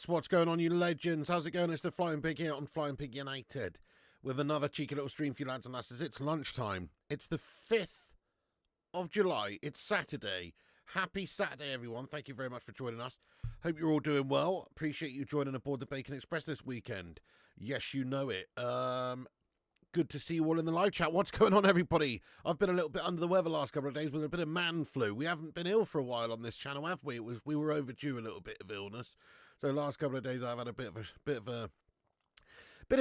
What's going on, you legends? How's it going? It's the Flying Pig here on Flying Pig United with another cheeky little stream for you lads and lasses. It's lunchtime. It's the 5th of July. It's Saturday. Happy Saturday, everyone. Thank you very much for joining us. Hope you're all doing well. Appreciate you joining aboard the Bacon Express this weekend. Yes, you know it. Good to see you all in the live chat. What's going on, everybody? I've been a little bit under the weather the last couple of days with a bit of man flu. We haven't been ill for a while on this channel, have we? We were overdue a little bit of illness. So last couple of days I've had a bit of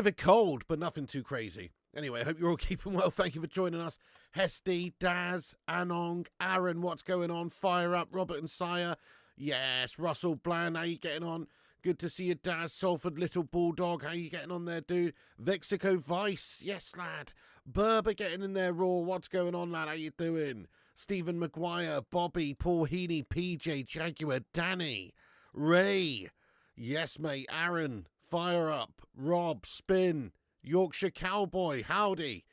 a cold, but nothing too crazy. Anyway, I hope you're all keeping well. Thank you for joining us. Hesty, Daz, Anong, Aaron, what's going on? Fire Up, Robert and Sire. Yes, Russell Bland, how you getting on? Good to see you, Daz. Salford, Little Bulldog, how you getting on there, dude? Vexico Vice, yes, lad. Berber getting in there, Raw. What's going on, lad? How you doing? Stephen Maguire, Bobby, Paul Heaney, PJ, Jaguar, Danny, Ray. Yes, mate. Aaron, Fire Up, Rob, Spin, Yorkshire Cowboy, howdy.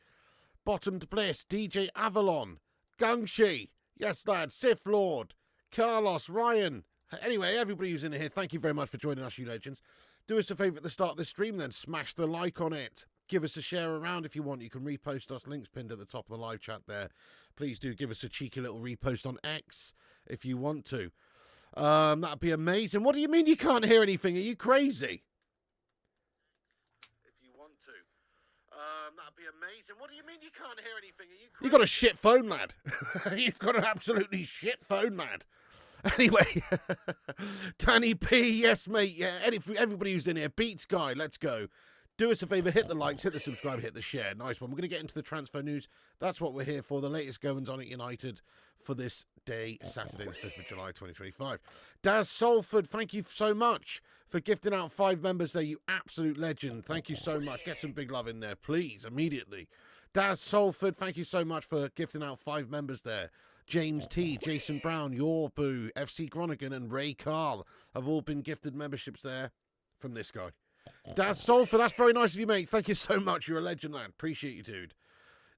Bottomed Bliss, DJ Avalon, Gungshi, yes, lad. Sith Lord, Carlos, Ryan. Anyway, everybody who's in here, thank you very much for joining us, you legends. Do us a favour at the start of the stream, then smash the like on it. Give us a share around if you want. You can repost us. Links pinned at the top of the live chat there. Please do give us a cheeky little repost on X if you want to. That'd be amazing. What do you mean you can't hear anything? Are you crazy? If you want to. That'd be amazing. What do you mean you can't hear anything? Are you crazy? You got a shit phone, lad. You've got an absolutely shit phone, lad. Anyway, Danny P, yes, mate. Yeah, everybody who's in here. Beats Guy, let's go. Do us a favour, hit the likes, hit the subscribe, hit the share. Nice one. We're going to get into the transfer news. That's what we're here for. The latest goings on at United for this day, Saturday, the 5th of July, 2025. Daz Salford, thank you so much for gifting out 5 members there, you absolute legend. Thank you so much. Get some big love in there, please, immediately. Daz Salford, thank you so much for gifting out 5 members there. James T, Jason Brown, Your Boo, FC Groningen, and Ray Carl have all been gifted memberships there from this guy. Daz Salford, that's very nice of you, mate. Thank you so much. You're a legend, man. Appreciate you, dude.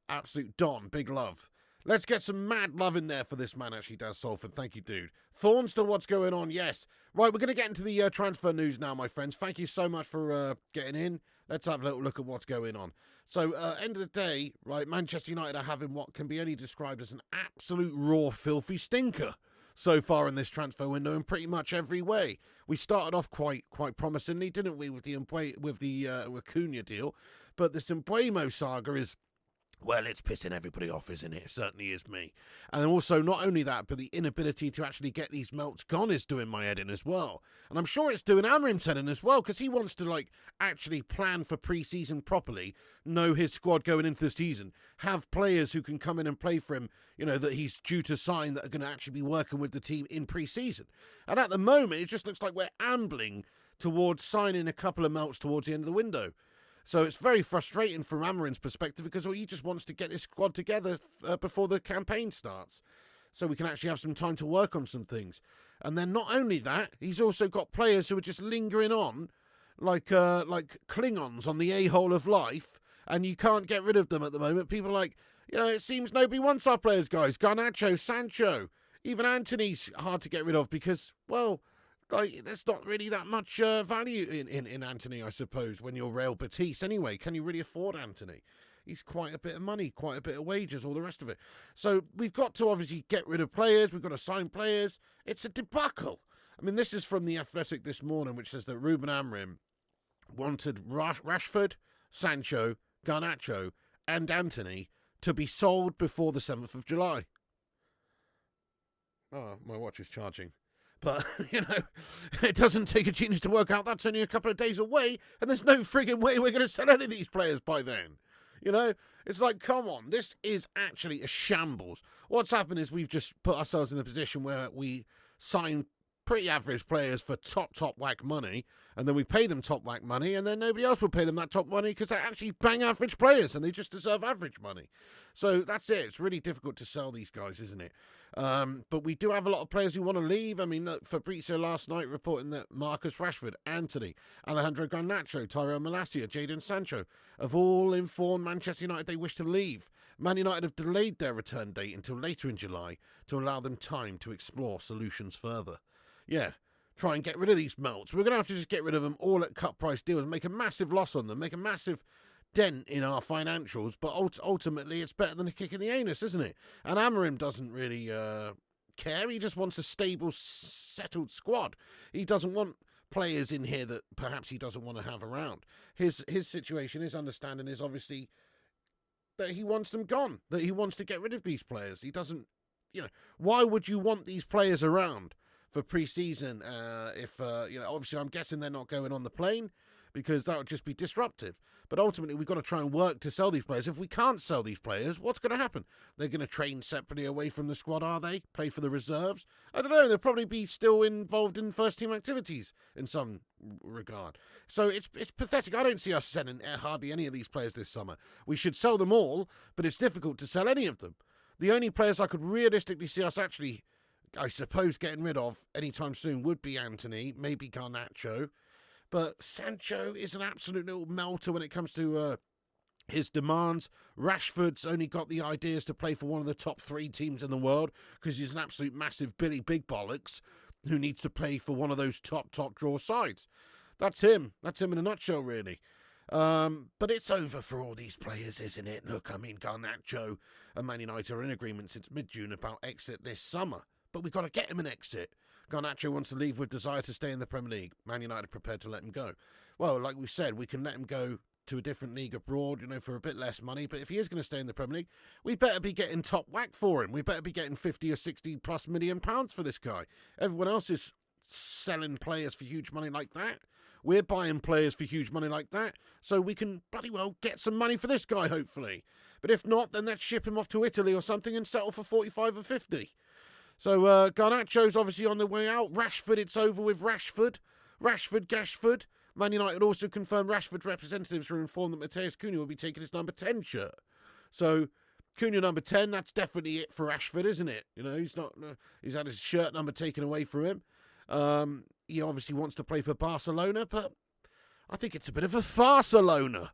Absolute Don. Big love. Let's get some mad love in there for this man, actually, Daz Salford. Thank you, dude. Thornster, what's going on? Yes. Right, we're going to get into the transfer news now, my friends. Thank you so much for getting in. Let's have a little look at what's going on. So, end of the day, right, Manchester United are having what can be only described as an absolute raw, filthy stinker so far in this transfer window in pretty much every way. We started off quite promisingly, didn't we, with the Acuna deal, but this Mbeumo saga is, well, it's pissing everybody off, isn't it? It certainly is me. And also, not only that, but the inability to actually get these melts gone is doing my head in as well. And I'm sure it's doing Amorim's head in as well, because he wants to, like, actually plan for pre-season properly, know his squad going into the season, have players who can come in and play for him, you know, that he's due to sign that are going to actually be working with the team in pre-season. And at the moment, it just looks like we're ambling towards signing a couple of melts towards the end of the window. So it's very frustrating from Amorim's perspective because he just wants to get this squad together before the campaign starts so we can actually have some time to work on some things. And then not only that, he's also got players who are just lingering on like Klingons on the a-hole of life, and you can't get rid of them at the moment. People are like, you know, it seems nobody wants our players, guys. Garnacho, Sancho, even Anthony's hard to get rid of because, well, like, there's not really that much value in Anthony, I suppose, when you're Real Betis. Anyway, can you really afford Anthony? He's quite a bit of money, quite a bit of wages, all the rest of it. So we've got to obviously get rid of players. We've got to sign players. It's a debacle. I mean, this is from The Athletic this morning, which says that Ruben Amorim wanted Rashford, Sancho, Garnacho, and Anthony to be sold before the 7th of July. Oh, my watch is charging. But, it doesn't take a genius to work out that's only a couple of days away, and there's no frigging way we're going to sell any of these players by then. It's like, come on, this is actually a shambles. What's happened is we've just put ourselves in a position where we sign pretty average players for top whack money, and then we pay them top whack money, and then nobody else will pay them that top money because they're actually bang average players and they just deserve average money. So that's it. It's really difficult to sell these guys, isn't it? But we do have a lot of players who want to leave. I mean, look, Fabrizio last night reporting that Marcus Rashford, Anthony, Alejandro Garnacho, Tyrell Malacia, Jadon Sancho have all informed Manchester United they wish to leave. Man United have delayed their return date until later in July to allow them time to explore solutions further. Yeah, try and get rid of these melts. We're going to have to just get rid of them all at cut price deals and make a massive loss on them, make a massive dent in our financials, but ultimately it's better than a kick in the anus, isn't it? And Amorim doesn't really care. He just wants a stable, settled squad. He doesn't want players in here that perhaps he doesn't want to have around. His situation, his understanding is obviously that he wants them gone, that he wants to get rid of these players. He doesn't, why would you want these players around for pre-season if, obviously I'm guessing they're not going on the plane because that would just be disruptive. But ultimately, we've got to try and work to sell these players. If we can't sell these players, what's going to happen? They're going to train separately away from the squad, are they? Play for the reserves? I don't know. They'll probably be still involved in first-team activities in some regard. So it's pathetic. I don't see us selling hardly any of these players this summer. We should sell them all, but it's difficult to sell any of them. The only players I could realistically see us actually, I suppose, getting rid of anytime soon would be Anthony, maybe Garnacho. But Sancho is an absolute little melter when it comes to his demands. Rashford's only got the ideas to play for one of the top 3 teams in the world because he's an absolute massive Billy Big Bollocks who needs to play for one of those top draw sides. That's him. That's him in a nutshell, really. But it's over for all these players, isn't it? Look, I mean, Garnacho and Man United are in agreement since mid-June about exit this summer. But we've got to get him an exit. Garnacho wants to leave with desire to stay in the Premier League. Man United are prepared to let him go. Well, like we said, we can let him go to a different league abroad, for a bit less money. But if he is going to stay in the Premier League, we better be getting top whack for him. We better be getting 50 or 60 plus million pounds for this guy. Everyone else is selling players for huge money like that. We're buying players for huge money like that. So we can bloody well get some money for this guy, hopefully. But if not, then let's ship him off to Italy or something and settle for 45 or 50. So Garnacho's obviously on the way out. Rashford, it's over with Rashford. Gashford. Man United also confirmed Rashford's representatives were informed that Mateus Cunha will be taking his number 10 shirt. So Cunha number 10, that's definitely it for Rashford, isn't it? He's had his shirt number taken away from him. He obviously wants to play for Barcelona, but I think it's a bit of a farce-a-loner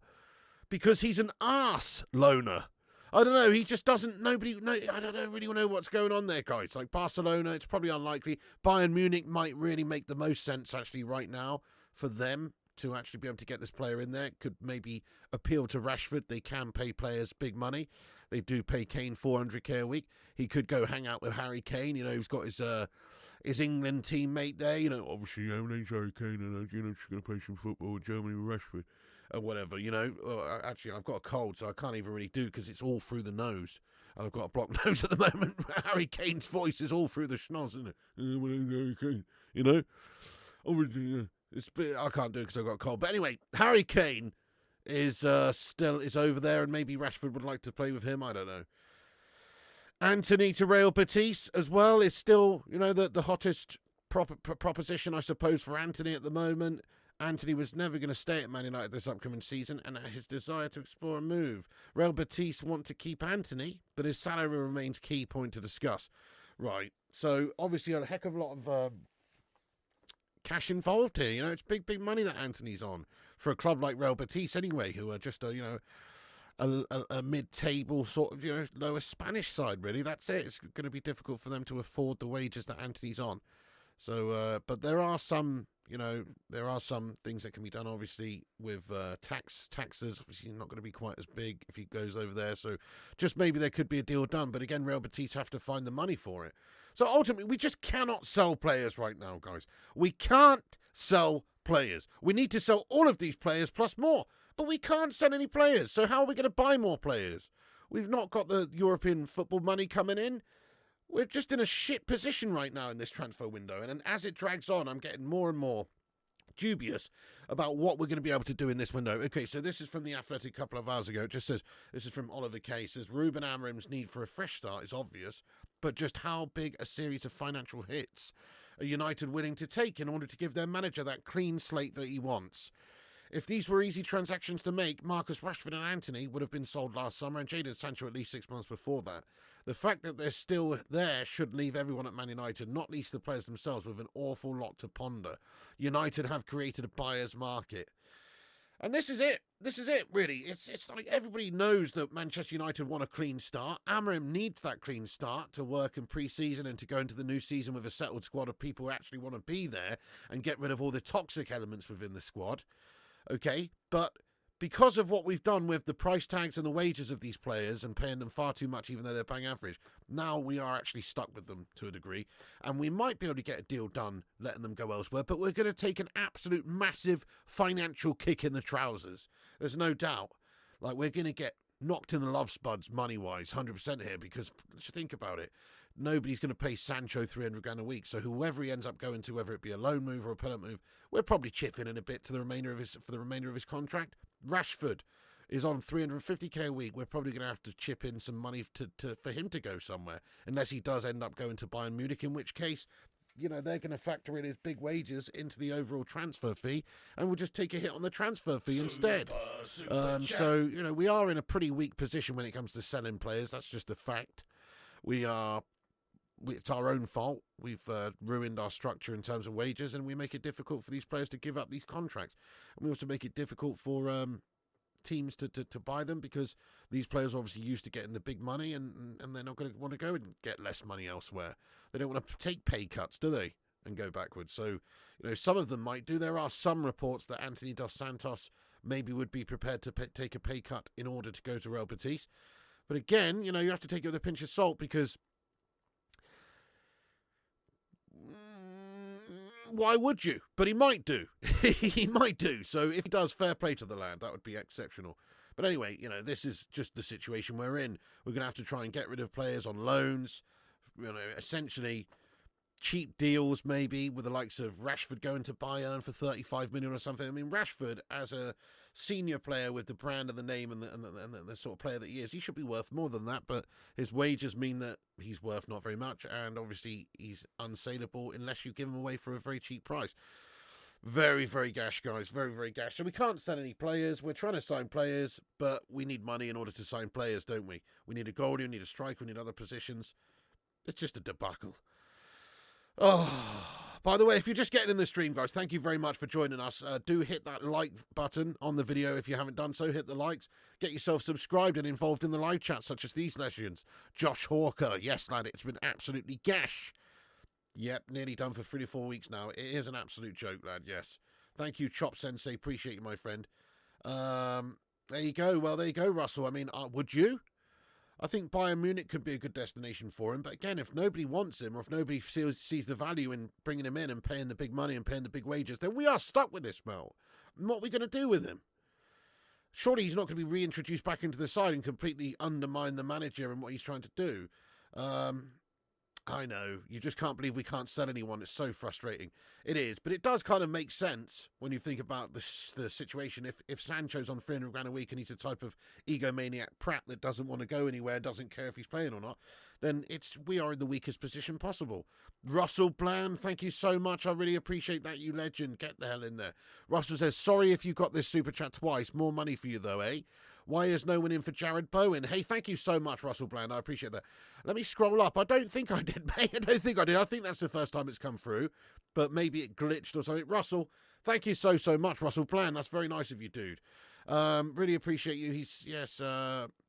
because he's an arse-loner. I don't know, he just doesn't, I don't really know what's going on there, guys. Like Barcelona, it's probably unlikely. Bayern Munich might really make the most sense, actually, right now for them to actually be able to get this player in there. Could maybe appeal to Rashford. They can pay players big money. They do pay Kane 400k a week. He could go hang out with Harry Kane. He's got his England teammate there. Obviously, name's Harry Kane, and just going to play some football in Germany with Rashford. Or whatever, Actually, I've got a cold, so I can't even really do because it's all through the nose. And I've got a blocked nose at the moment. Harry Kane's voice is all through the schnoz, isn't it? Harry Kane, Obviously, I can't do it because I've got a cold. But anyway, Harry Kane is over there, and maybe Rashford would like to play with him. I don't know. Anthony to Real Betis as well is still, the hottest proposition, I suppose, for Anthony at the moment. Anthony was never going to stay at Man United this upcoming season, and his desire to explore a move. Real Betis want to keep Anthony, but his salary remains key point to discuss. Right, so obviously a heck of a lot of cash involved here. It's big money that Anthony's on for a club like Real Betis anyway, who are just a mid-table sort of, lower Spanish side, really. That's it. It's going to be difficult for them to afford the wages that Anthony's on. So, but there are some things that can be done, obviously, with taxes. Obviously, not going to be quite as big if he goes over there. So, just maybe there could be a deal done. But again, Real Betis have to find the money for it. So, ultimately, we just cannot sell players right now, guys. We can't sell players. We need to sell all of these players plus more. But we can't sell any players. So, how are we going to buy more players? We've not got the European football money coming in. we're just in a shit position right now in this transfer window. And as it drags on, I'm getting more and more dubious about what we're going to be able to do in this window. Okay, so this is from The Athletic a couple of hours ago. It just says, this is from Oliver Kay, says, Ruben Amorim's need for a fresh start is obvious, but just how big a series of financial hits are United willing to take in order to give their manager that clean slate that he wants? If these were easy transactions to make, Marcus Rashford and Antony would have been sold last summer and Jadon Sancho at least 6 months before that. The fact that they're still there should leave everyone at Man United, not least the players themselves, with an awful lot to ponder. United have created a buyer's market. And this is it. This is it, really. It's like everybody knows that Manchester United want a clean start. Amorim needs that clean start to work in pre-season and to go into the new season with a settled squad of people who actually want to be there and get rid of all the toxic elements within the squad. Okay, but because of what we've done with the price tags and the wages of these players and paying them far too much even though they're paying average, now we are actually stuck with them to a degree. And we might be able to get a deal done letting them go elsewhere, but we're going to take an absolute massive financial kick in the trousers. There's no doubt. Like, we're going to get knocked in the love spuds money-wise, 100% here, because let's think about it. Nobody's going to pay Sancho 300 grand a week, so whoever he ends up going to, whether it be a loan move or a permanent move, we're probably chipping in a bit to the remainder of his contract. Rashford is on 350k a week. We're probably going to have to chip in some money for him to go somewhere, unless he does end up going to Bayern Munich, in which case, you know, they're going to factor in his big wages into the overall transfer fee, and we'll just take a hit on the transfer fee instead. So, you know, we are in a pretty weak position when it comes to selling players. That's just a fact. It's our own fault. We've ruined our structure in terms of wages, and we make it difficult for these players to give up these contracts. And we also make it difficult for teams to buy them, because these players are obviously used to getting the big money, and they're not going to want to go and get less money elsewhere. They don't want to take pay cuts, do they, and go backwards. So, you know, some of them might do. There are some reports that Anthony Dos Santos maybe would be prepared to take a pay cut in order to go to Real Betis. But again, you know, you have to take it with a pinch of salt, because why would you? But he might do. He might do. So if he does, fair play to the lad. That would be exceptional. But anyway, you know, this is just the situation we're in. We're going to have to try and get rid of players on loans, you know, essentially cheap deals maybe, with the likes of Rashford going to Bayern for 35 million or something. I mean, Rashford, as a senior player with the brand and the name and the sort of player that he is, he should be worth more than that, but his wages mean that he's worth not very much, and obviously he's unsaleable unless you give him away for a very cheap price. Very, very gash, guys. Very, very gash. So we can't sell any players. We're trying to sign players, but we need money in order to sign players, don't we? We need a goalie, we need a striker, we need other positions. It's just a debacle. Oh, by the way, if you're just getting in the stream, guys, thank you very much for joining us. Do hit that like button on the video if you haven't done so. Hit the likes. Get yourself subscribed and involved in the live chat, such as these legends. Josh Hawker. Yes, lad, it's been absolutely gash. Yep, nearly done for 3 to 4 weeks now. It is an absolute joke, lad, yes. Thank you, Chop Sensei. Appreciate you, my friend. There you go. Well, there you go, Russell. I mean, would you? I think Bayern Munich could be a good destination for him. But again, if nobody wants him, or if nobody sees the value in bringing him in and paying the big money and paying the big wages, then we are stuck with this, Mel. And what are we going to do with him? Surely he's not going to be reintroduced back into the side and completely undermine the manager and what he's trying to do. I know. You just can't believe we can't sell anyone. It's so frustrating. It is. But it does kind of make sense when you think about the situation. If Sancho's on 300 grand a week and he's a type of egomaniac prat that doesn't want to go anywhere, doesn't care if he's playing or not, then we are in the weakest position possible. Russell Bland, thank you so much. I really appreciate that, you legend. Get the hell in there. Russell says, sorry if you got this super chat twice. More money for you, though, eh? Why is no one in for Jared Bowen? Hey, thank you so much, Russell Bland. I appreciate that. Let me scroll up. I don't think I did, mate. I don't think I did. I think that's the first time it's come through, but maybe it glitched or something. Russell, thank you so much, Russell Bland. That's very nice of you, dude. Really appreciate you. Yes,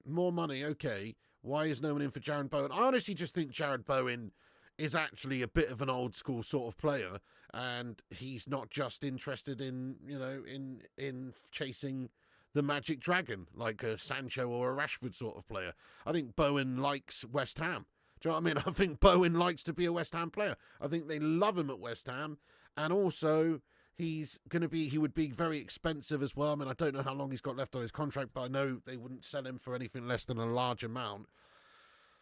more money. Okay. Why is no one in for Jared Bowen? I honestly just think Jared Bowen is actually a bit of an old school sort of player, and he's not just interested in, you know, in chasing the magic dragon like a Sancho or a Rashford sort of player. I think Bowen likes West Ham. Do you know what I mean? I think Bowen likes to be a West Ham player. I think they love him at West Ham, and also he would be very expensive as well. I mean, I don't know how long he's got left on his contract, but I know they wouldn't sell him for anything less than a large amount.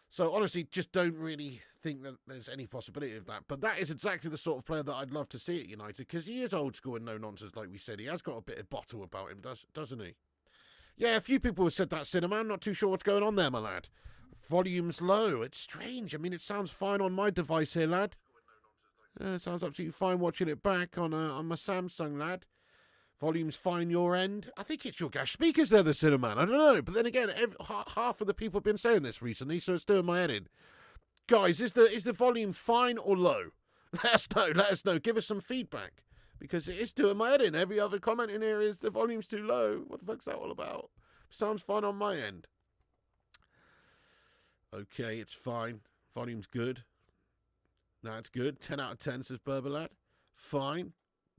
So honestly, just don't really think that there's any possibility of that. But that is exactly the sort of player that I'd love to see at United, because he is old school and no nonsense, like we said. He has got a bit of bottle about him, doesn't he? Yeah, a few people have said that, Cinema. I'm not too sure what's going on there, my lad. Volume's low. It's strange. I mean, it sounds fine on my device here, lad. It sounds absolutely fine watching it back on my Samsung, lad. Volume's fine your end. I think it's your gas speakers there, the Cineman. I don't know. But then again, half of the people have been saying this recently, so it's doing my head in. Guys, is the volume fine or low? Let us know. Let us know. Give us some feedback. Because it is doing my head in. Every other comment in here is the volume's too low. What the fuck's that all about? Sounds fine on my end. Okay, it's fine. Volume's good. That's good. 10 out of 10, says Berbalad. Fine.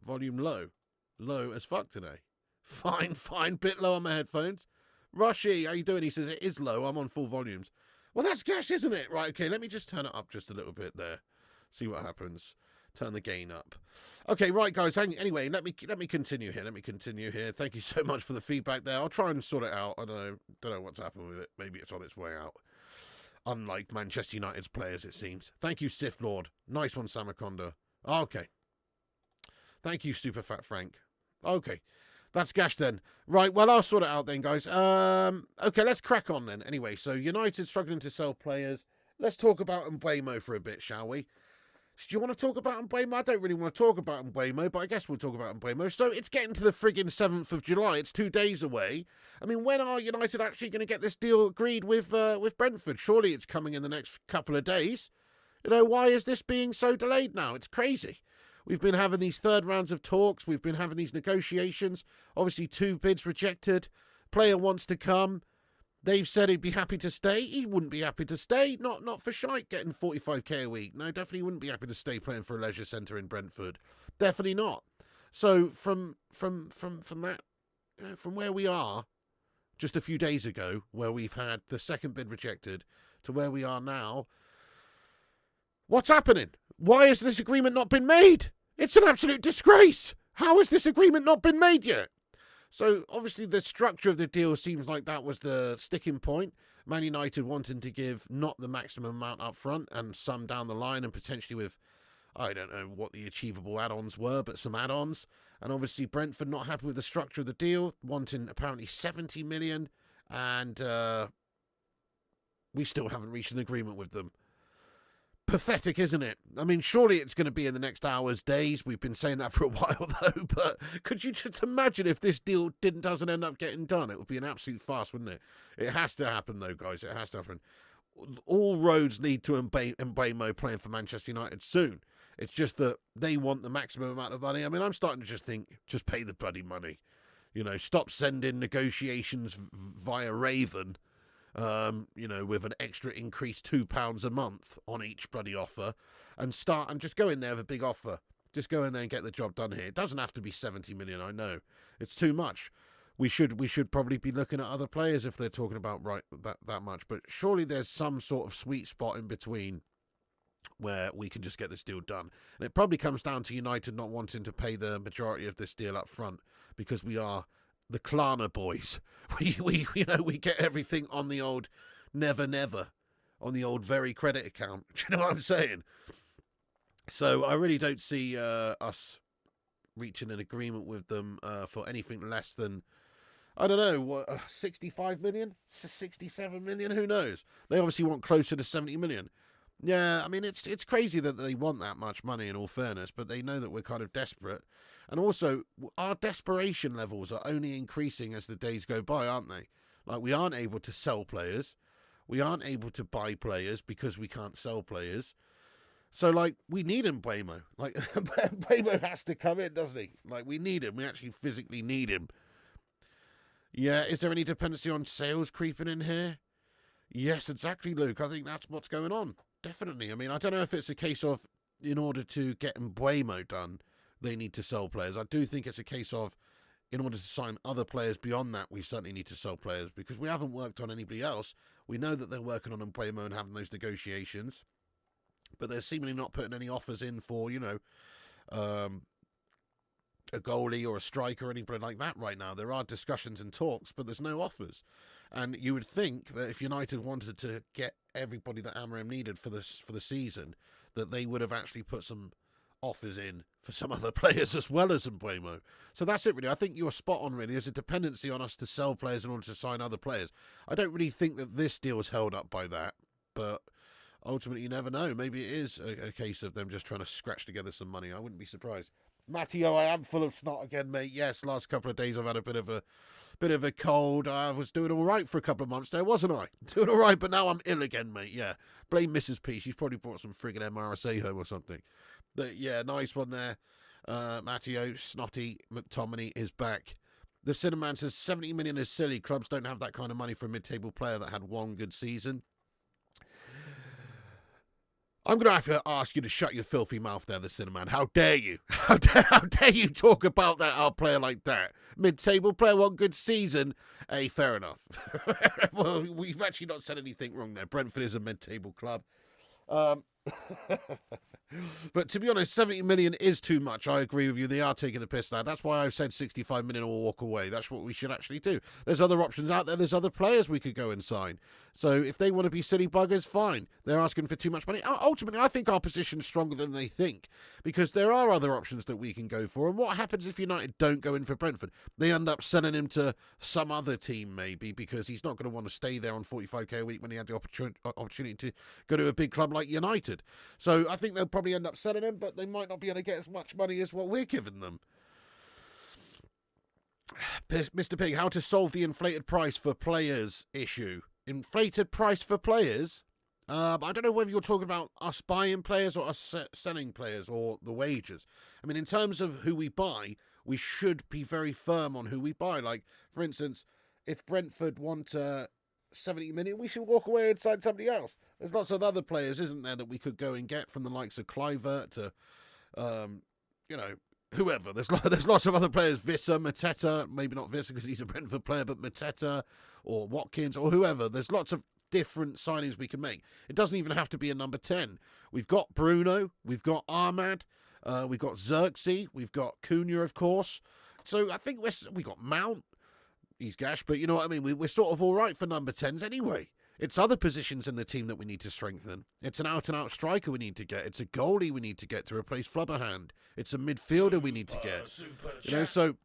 Volume low. Low as fuck today. Fine. Bit low on my headphones. Rushy, how you doing? He says it is low. I'm on full volumes. Well, that's gash, isn't it? Right, okay, let me just turn it up just a little bit there. See what happens. Turn the gain up. Okay, right, guys. Anyway, let me continue here. Thank you so much for the feedback there. I'll try and sort it out. I don't know what's happened with it. Maybe it's on its way out. Unlike Manchester United's players, it seems. Thank you, Sith Lord. Nice one, Samaconda. Okay. Thank you, Super Fat Frank. Okay. That's gash then. Right, well, I'll sort it out then, guys. Okay, let's crack on then. Anyway, so United struggling to sell players. Let's talk about Mbeumo for a bit, shall we? Do you want to talk about Mbeumo? I don't really want to talk about Mbeumo, but I guess we'll talk about Mbeumo. So it's getting to the friggin' 7th of July. It's 2 days away. I mean, when are United actually going to get this deal agreed with Brentford? Surely it's coming in the next couple of days. You know, why is this being so delayed now? It's crazy. We've been having these third rounds of talks. We've been having these negotiations. Obviously, 2 bids rejected. Player wants to come. They've said he'd be happy to stay. He wouldn't be happy to stay. Not for shite getting 45k a week. No, definitely wouldn't be happy to stay playing for a leisure centre in Brentford. Definitely not. So from that, you know, from where we are just a few days ago, where we've had the second bid rejected, to where we are now, what's happening? Why has this agreement not been made? It's an absolute disgrace. How has this agreement not been made yet? So, obviously, the structure of the deal seems like that was the sticking point. Man United wanting to give not the maximum amount up front and some down the line, and potentially with, I don't know what the achievable add-ons were, but some add-ons. And obviously, Brentford not happy with the structure of the deal, wanting apparently 70 million, and we still haven't reached an agreement with them. Pathetic, isn't it? I mean, surely it's going to be in the next hours, days. We've been saying that for a while, though. But could you just imagine if this deal doesn't end up getting done? It would be an absolute farce, wouldn't it? It has to happen, though, guys. It has to happen. All roads lead to Mbeumo playing for Manchester United soon. It's just that they want the maximum amount of money. I mean, I'm starting to just think, just pay the bloody money. You know, stop sending negotiations via Raven. You know, with an extra increased £2 a month on each bloody offer, and just go in there with a big offer. Just go in there and get the job done here. It doesn't have to be 70 million. I know it's too much. We should probably be looking at other players if they're talking about that much. But surely there's some sort of sweet spot in between where we can just get this deal done. And it probably comes down to United not wanting to pay the majority of this deal up front, because we are the Klarna boys. We get everything on the old never, on the old very credit account. Do you know what I'm saying? So I really don't see us reaching an agreement with them for anything less than, I don't know, what, 65 million? 67 million? Who knows? They obviously want closer to 70 million. Yeah, I mean, it's crazy that they want that much money, in all fairness, but they know that we're kind of desperate. And also, our desperation levels are only increasing as the days go by, aren't they? Like, we aren't able to sell players. We aren't able to buy players because we can't sell players. So, like, we need Mbeumo. Like, Mbeumo has to come in, doesn't he? Like, we need him. We actually physically need him. Yeah, is there any dependency on sales creeping in here? Yes, exactly, Luke. I think that's what's going on. Definitely. I mean, I don't know if it's a case of, in order to get Mbeumo done, they need to sell players. I do think it's a case of, in order to sign other players beyond that, we certainly need to sell players, because we haven't worked on anybody else. We know that they're working on Mbeumo and having those negotiations, but they're seemingly not putting any offers in for, you know, a goalie or a striker or anybody like that right now. There are discussions and talks, but there's no offers. And you would think that if United wanted to get everybody that Amorim needed for the season, that they would have actually put some offers in for some other players as well as Mbeumo. So that's it, really. I think you're spot on, really. There's a dependency on us to sell players in order to sign other players. I don't really think that this deal is held up by that, but ultimately, you never know. Maybe it is a case of them just trying to scratch together some money. I wouldn't be surprised. Matteo, I am full of snot again, mate. Yes, last couple of days I've had a bit of a cold. I was doing all right for a couple of months there, wasn't I? Doing all right, but now I'm ill again, mate. Yeah, blame Mrs. P. She's probably brought some friggin' MRSA home or something. But yeah, nice one there. Matteo, Snotty McTominay is back. The Cinnamon says 70 million is silly. Clubs don't have that kind of money for a mid-table player that had one good season. I'm going to have to ask you to shut your filthy mouth there, the Cinnamon. How dare you? How dare you talk about that, our player like that? Mid-table player, one good season. Hey, fair enough. Well, we've actually not said anything wrong there. Brentford is a mid-table club. But to be honest, 70 million is too much. I agree with you. They are taking the piss there. That's why I've said 65 million or walk away. That's what we should actually do. There's other options out there. There's other players we could go and sign. So if they want to be silly buggers, fine. They're asking for too much money. Ultimately, I think our position's stronger than they think, because there are other options that we can go for. And what happens if United don't go in for Brentford? They end up selling him to some other team, maybe, because he's not going to want to stay there on 45k a week when he had the opportunity to go to a big club like United. So I think they'll probably end up selling him, but they might not be able to get as much money as what we're giving them. Mr. Pig, how to solve the inflated price for players issue. Inflated price for players? I don't know whether you're talking about us buying players or us selling players or the wages. I mean, in terms of who we buy, we should be very firm on who we buy. Like, for instance, if Brentford want 70 million, we should walk away and sign somebody else. There's lots of other players, isn't there, that we could go and get, from the likes of Kluivert to, whoever. There's lots of other players. Vissa, Mateta, maybe not Vissa because he's a Brentford player, but Mateta or Watkins or whoever. There's lots of different signings we can make. It doesn't even have to be a number 10. We've got Bruno, we've got Ahmad, we've got Xerxes, we've got Cunha, of course. So I think we got Mount. He's gash, but you know what I mean? We're sort of all right for number 10s anyway. It's other positions in the team that we need to strengthen. It's an out-and-out striker we need to get. It's a goalie we need to get to replace Flubberhand. It's a midfielder we need to get. So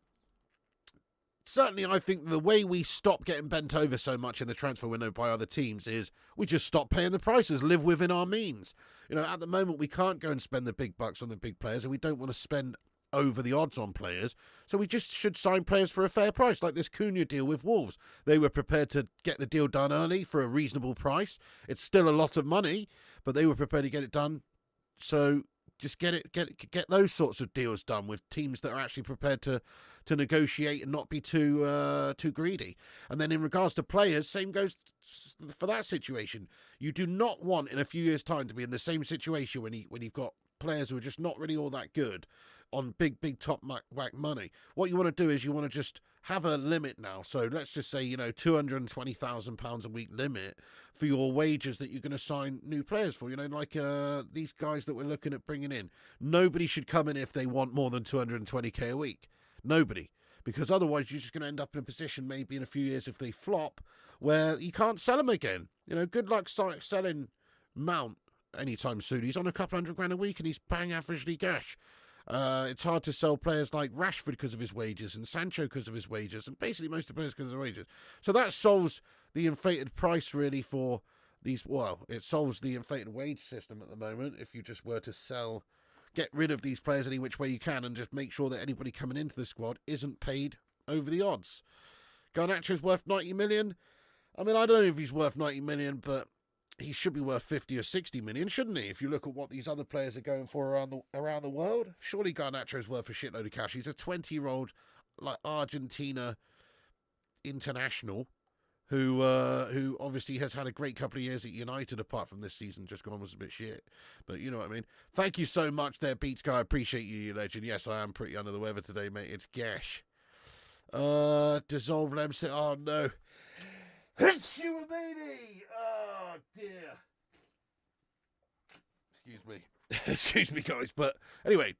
certainly I think the way we stop getting bent over so much in the transfer window by other teams is we just stop paying the prices, live within our means. At the moment we can't go and spend the big bucks on the big players, and we don't want to spend over the odds on players, so we just should sign players for a fair price, like this Cunha deal with Wolves. They were prepared to get the deal done early for a reasonable price. It's still a lot of money, but they were prepared to get it done. So just get those sorts of deals done with teams that are actually prepared to negotiate and not be too greedy. And then in regards to players, same goes for that situation. You do not want in a few years' time to be in the same situation when you've got players who are just not really all that good on big top whack money. What you want to do is you want to just have a limit now. So let's just say, £220,000 a week limit for your wages that you're going to sign new players for. Like these guys that we're looking at bringing in. Nobody should come in if they want more than 220k a week. Nobody. Because otherwise you're just going to end up in a position maybe in a few years if they flop where you can't sell them again. Good luck selling Mount anytime soon. He's on a couple £100,000 a week and he's paying averagely cash. It's hard to sell players like Rashford because of his wages and Sancho because of his wages and basically most of the players because of their wages. So that solves the inflated price really for these. Well, it solves the inflated wage system at the moment if you just were to get rid of these players any which way you can and just make sure that anybody coming into the squad isn't paid over the odds. Garnacho's worth 90 million. I mean, I don't know if he's worth 90 million, but he should be worth 50 or 60 million, shouldn't he? If you look at what these other players are going for around the world, surely Garnacho's worth a shitload of cash. He's a 20-year-old, like Argentina international, who obviously has had a great couple of years at United. Apart from this season, just gone was a bit shit. But you know what I mean. Thank you so much, there, Beats Guy. I appreciate you, you legend. Yes, I am pretty under the weather today, mate. It's gash. Dissolve Lem. Oh no. It's you, baby! Oh, dear. Excuse me. Excuse me, guys. But anyway,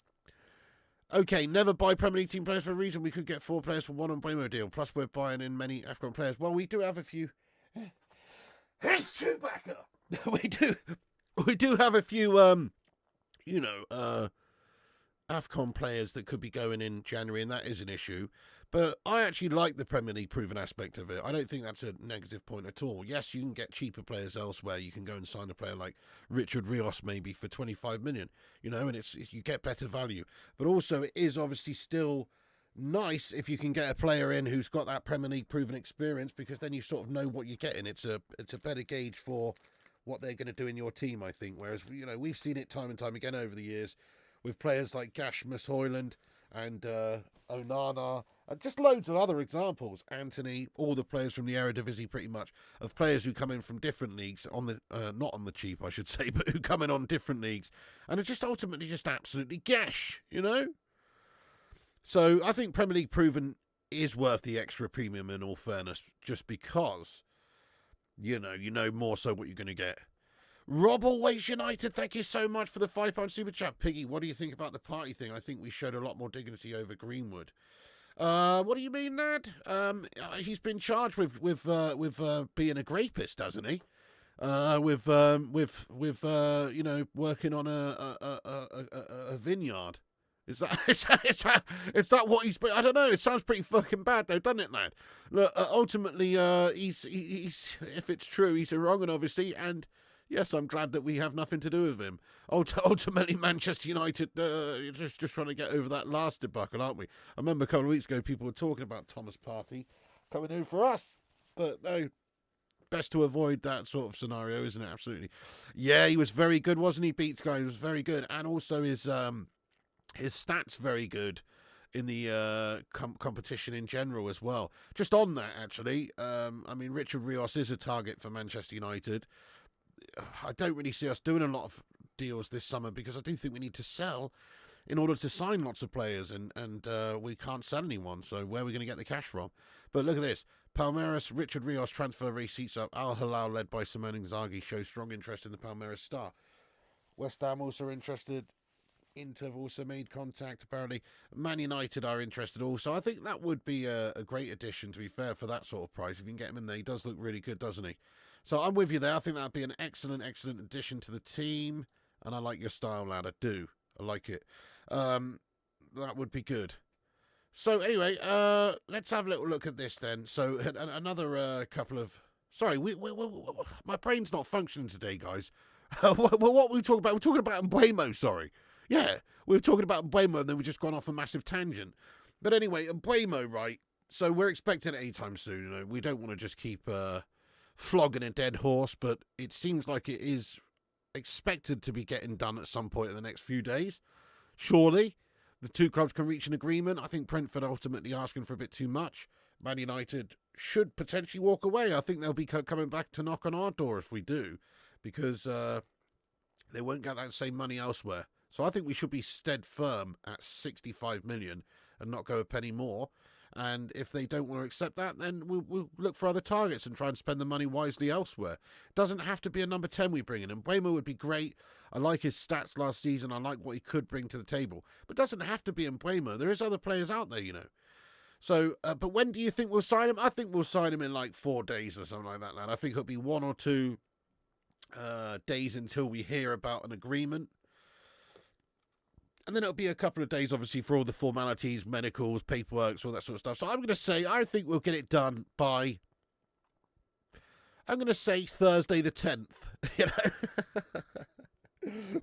Okay, never buy Premier League team players for a reason. We could get 4 players for one on Mbeumo deal. Plus, we're buying in many AFCON players. Well, we do have a few. It's Chewbacca. We do have a few. AFCON players that could be going in January, and that is an issue. But I actually like the Premier League proven aspect of it. I don't think that's a negative point at all. Yes, you can get cheaper players elsewhere. You can go and sign a player like Rios maybe for 25 million, and it's you get better value. But also, it is obviously still nice if you can get a player in who's got that Premier League proven experience, because then you sort of know what you're getting. It's a better gauge for what they're going to do in your team, I think. Whereas, we've seen it time and time again over the years with players like Gashmus Hoyland and Onana, and just loads of other examples. Anthony, all the players from the Eredivisie pretty much, of players who come in from different leagues, on the not on the cheap, I should say, but who come in on different leagues, and are just ultimately just absolutely gash, So I think Premier League proven is worth the extra premium, in all fairness, just because, you know more so what you're going to get. Rob Always United, thank you so much for the £5 super chat. Piggy, what do you think about the party thing? I think we showed a lot more dignity over Greenwood. What do you mean, Ned? He's been charged with being a rapist, hasn't he? With working on a vineyard. Is that what he's been? I don't know. It sounds pretty fucking bad, though, doesn't it, lad? Look, ultimately, he's if it's true, he's wrong, obviously, and. Yes, I'm glad that we have nothing to do with him. Ultimately, Manchester United just trying to get over that last debacle, aren't we? I remember a couple of weeks ago people were talking about Thomas Partey coming in for us. But no, best to avoid that sort of scenario, isn't it? Absolutely. Yeah, he was very good, wasn't he, Beats guy? He was very good. And also his stats very good in the competition in general as well. Just on that, actually, Richard Rios is a target for Manchester United. I don't really see us doing a lot of deals this summer, because I do think we need to sell in order to sign lots of players, and we can't sell anyone, so where are we going to get the cash from? But look at this. Palmeiras, Richard Rios transfer receipts up. Al Hilal, led by Simone Inzaghi, shows strong interest in the Palmeiras star. West Ham also interested. Inter have also made contact, apparently. Man United are interested also. I think that would be a great addition, to be fair, for that sort of price. If you can get him in there, he does look really good, doesn't he? So I'm with you there. I think that would be an excellent addition to the team. And I like your style, lad. I do. I like it. That would be good. So anyway, let's have a little look at this then. So another couple of... Sorry, my brain's not functioning today, guys. What were we talking about? We're talking about Mbeumo, sorry. Yeah, we were talking about Mbeumo, and then we just gone off a massive tangent. But anyway, Mbeumo, right? So we're expecting it anytime soon. We don't want to just keep... flogging a dead horse, but it seems like it is expected to be getting done at some point in the next few days. Surely, the two clubs can reach an agreement. I think Brentford ultimately asking for a bit too much. Man United should potentially walk away. I think they'll be coming back to knock on our door if we do, because they won't get that same money elsewhere. So I think we should be stead firm at 65 million and not go a penny more. And if they don't want to accept that, then we'll look for other targets and try and spend the money wisely elsewhere. It doesn't have to be a number 10 we bring in. And Mbeumo would be great. I like his stats last season. I like what he could bring to the table. But it doesn't have to be Mbeumo. There is other players out there, So, but when do you think we'll sign him? I think we'll sign him in like 4 days or something like that, lad. I think it'll be 1 or 2 days until we hear about an agreement. And then it'll be a couple of days, obviously, for all the formalities, medicals, paperwork, all that sort of stuff. So I'm going to say, I think we'll get it done by, I'm going to say Thursday the 10th.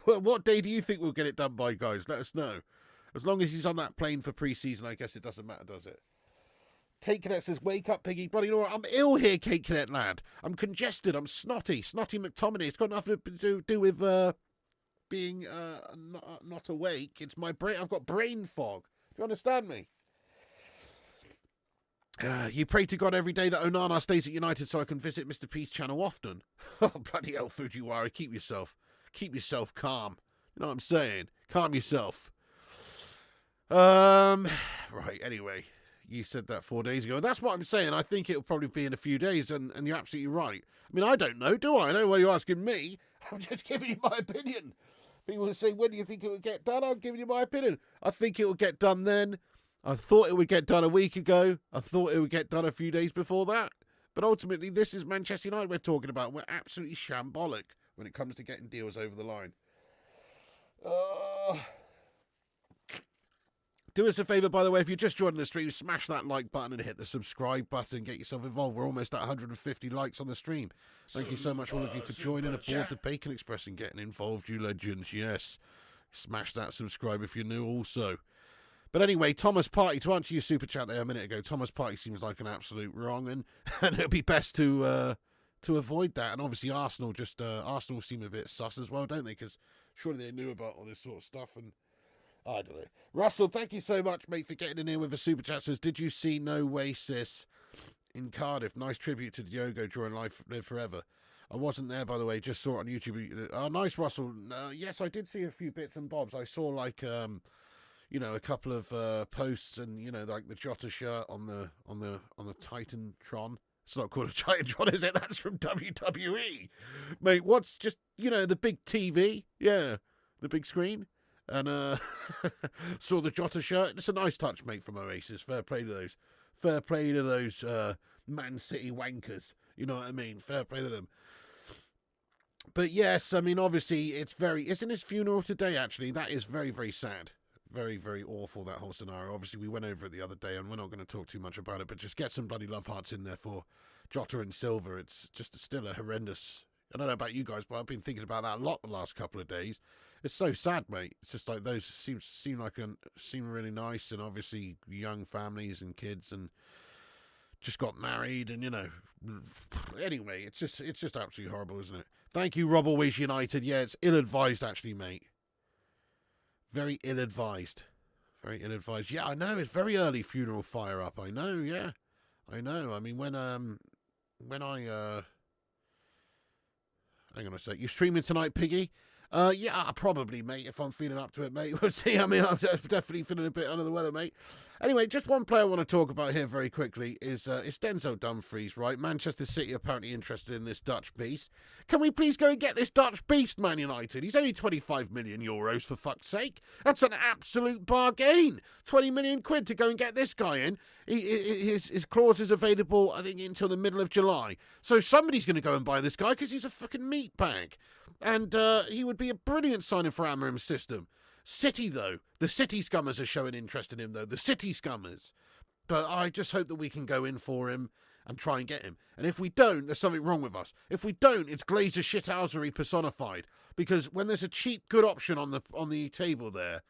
Well, what day do you think we'll get it done by, guys? Let us know. As long as he's on that plane for pre-season, I guess it doesn't matter, does it? Kate Cadet says, wake up, Piggy. Bloody Laura, I'm ill here, Kate Cadet, lad. I'm congested. I'm snotty. Snotty McTominay. It's got nothing to do with... being not awake. It's my brain. I've got brain fog. Do you understand me? You pray to God every day that Onana stays at United so I can visit Mr. P's channel often. Oh, bloody hell, Fujiwara. Keep yourself calm. You know what I'm saying? Calm yourself. Right, anyway. You said that 4 days ago. That's what I'm saying. I think it'll probably be in a few days, and you're absolutely right. I mean, I don't know, do I? I know why you're asking me. I'm just giving you my opinion. People will say, when do you think it would get done? I'm giving you my opinion. I think it will get done then. I thought it would get done a week ago. I thought it would get done a few days before that. But ultimately, this is Manchester United we're talking about. We're absolutely shambolic when it comes to getting deals over the line. Do us a favour, by the way, if you're just joining the stream, smash that like button and hit the subscribe button. Get yourself involved. We're almost at 150 likes on the stream. Thank you so much, all of you, for joining aboard the Bacon Express and getting involved, you legends. Yes. Smash that subscribe if you're new also. But anyway, Thomas Partey, to answer your super chat there a minute ago, Thomas Partey seems like an absolute wrong, and it'll be best to avoid that. And obviously Arsenal seem a bit sus as well, don't they? Because surely they knew about all this sort of stuff, and I don't know. Russell, thank you so much, mate, for getting in here with a super chat. Says, did you see No Way Sis in Cardiff? Nice tribute to Diogo during Live Forever. I wasn't there, by the way, just saw it on YouTube. Oh, nice, Russell. Yes, I did see a few bits and bobs. I saw, like, a couple of posts and, like the Jota shirt on the Titantron. It's not called a Titantron, is it? That's from WWE. Mate, what's just, the big TV? Yeah, the big screen. And saw the Jota shirt. It's a nice touch, mate, from Oasis. Fair play to those. Fair play to those Man City wankers. You know what I mean? Fair play to them. But yes, I mean, obviously, isn't his funeral today, actually? That is very, very sad. Very, very awful, that whole scenario. Obviously, we went over it the other day, and we're not going to talk too much about it, but just get some bloody love hearts in there for Jota and Silva. It's just still a horrendous... I don't know about you guys, but I've been thinking about that a lot the last couple of days. It's so sad, mate. It's just like those seem really nice, and obviously young families and kids, and just got married, and anyway, it's just absolutely horrible, isn't it? Thank you, Rob Always United. Yeah, it's ill-advised, actually, mate. Very ill-advised. Very ill-advised. Yeah, I know. It's very early funeral fire up. I know. Yeah, I know. I mean, when I hang on a sec. You streaming tonight, Piggy? Yeah, probably, mate, if I'm feeling up to it, mate. We'll see. I mean, I'm definitely feeling a bit under the weather, mate. Anyway, just one player I want to talk about here very quickly is Denzel Dumfries, right? Manchester City apparently interested in this Dutch beast. Can we please go and get this Dutch beast, Man United? He's only 25 million euros, for fuck's sake. That's an absolute bargain. 20 million quid to go and get this guy in. His clause is available, I think, until the middle of July. So somebody's going to go and buy this guy because he's a fucking meat bag. And he would be a brilliant signing for Amarim's system. City, though. The City scummers are showing interest in him, though. The City scummers. But I just hope that we can go in for him and try and get him. And if we don't, there's something wrong with us. If we don't, it's Glazer shithousery personified. Because when there's a cheap, good option on the table there,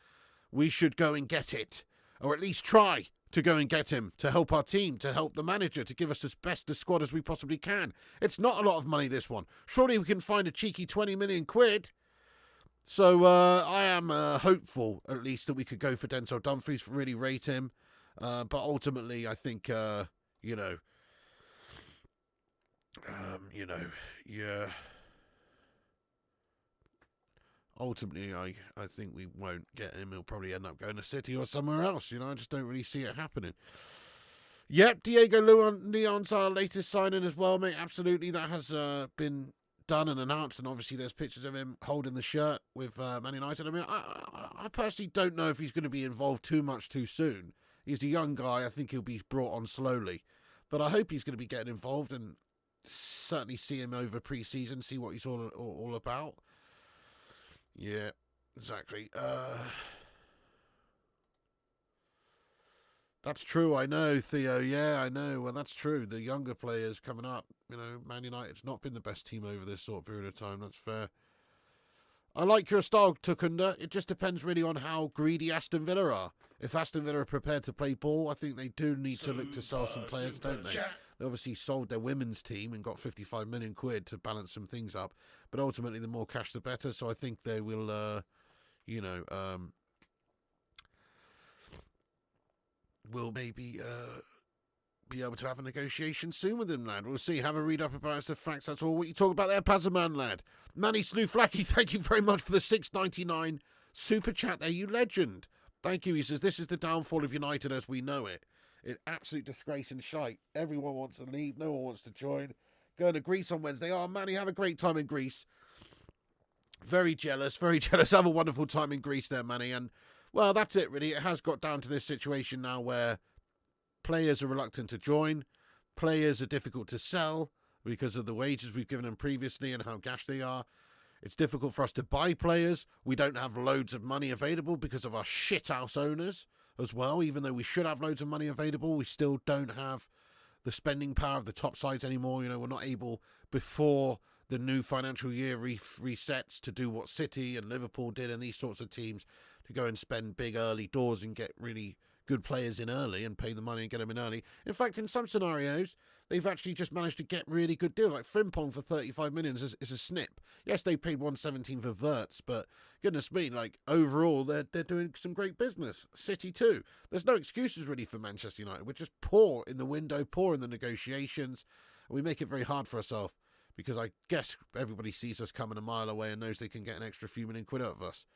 we should go and get it. Or at least try to go and get him, to help our team, to help the manager, to give us as best a squad as we possibly can. It's not a lot of money, this one. Surely we can find a cheeky 20 million quid. So I am hopeful, at least, that we could go for Denzel Dumfries, really rate him. But ultimately, I think, yeah. Ultimately, I think we won't get him. He'll probably end up going to City or somewhere else. I just don't really see it happening. Yep, Diego Leon's our latest signing as well, mate. Absolutely, that has been done and announced, and obviously there's pictures of him holding the shirt with Man United. I mean, I personally don't know if he's going to be involved too much too soon. He's a young guy. I think he'll be brought on slowly. But I hope he's going to be getting involved and certainly see him over pre-season, see what he's all about. Yeah, exactly. That's true, I know, Theo. Yeah, I know. Well, that's true. The younger players coming up, Man United's not been the best team over this sort of period of time. That's fair. I like your style, Tukunda. It just depends really on how greedy Aston Villa are. If Aston Villa are prepared to play ball, I think they do need to look to sell some players, don't they? They obviously sold their women's team and got 55 million quid to balance some things up. But ultimately, the more cash, the better. So I think they will, will maybe be able to have a negotiation soon with him, lad. We'll see. Have a read up about it. The facts. That's all what you talk about there, Pazzaman, lad. Manny Slouflaki, thank you very much for the $6.99 super chat there, you legend. Thank you. He says, this is the downfall of United as we know it. It's absolute disgrace and shite. Everyone wants to leave. No one wants to join. Going to Greece on Wednesday. Oh, Manny, have a great time in Greece. Very jealous, very jealous. Have a wonderful time in Greece there, Manny. And, well, that's it, really. It has got down to this situation now where players are reluctant to join. Players are difficult to sell because of the wages we've given them previously and how gash they are. It's difficult for us to buy players. We don't have loads of money available because of our shithouse owners as well. Even though we should have loads of money available, we still don't have the spending power of the top sides anymore. You know, we're not able, before the new financial year resets, to do what City and Liverpool did and these sorts of teams, to go and spend big early doors and get really good players in early and pay the money and get them in early. In fact, in some scenarios, they've actually just managed to get really good deals. Like Frimpong for 35 million is a snip. Yes, they paid 117 for Wirtz, but goodness me, like overall, they're doing some great business. City too. There's no excuses really for Manchester United. We're just poor in the window, poor in the negotiations. And we make it very hard for ourselves because I guess everybody sees us coming a mile away and knows they can get an extra few million quid out of us.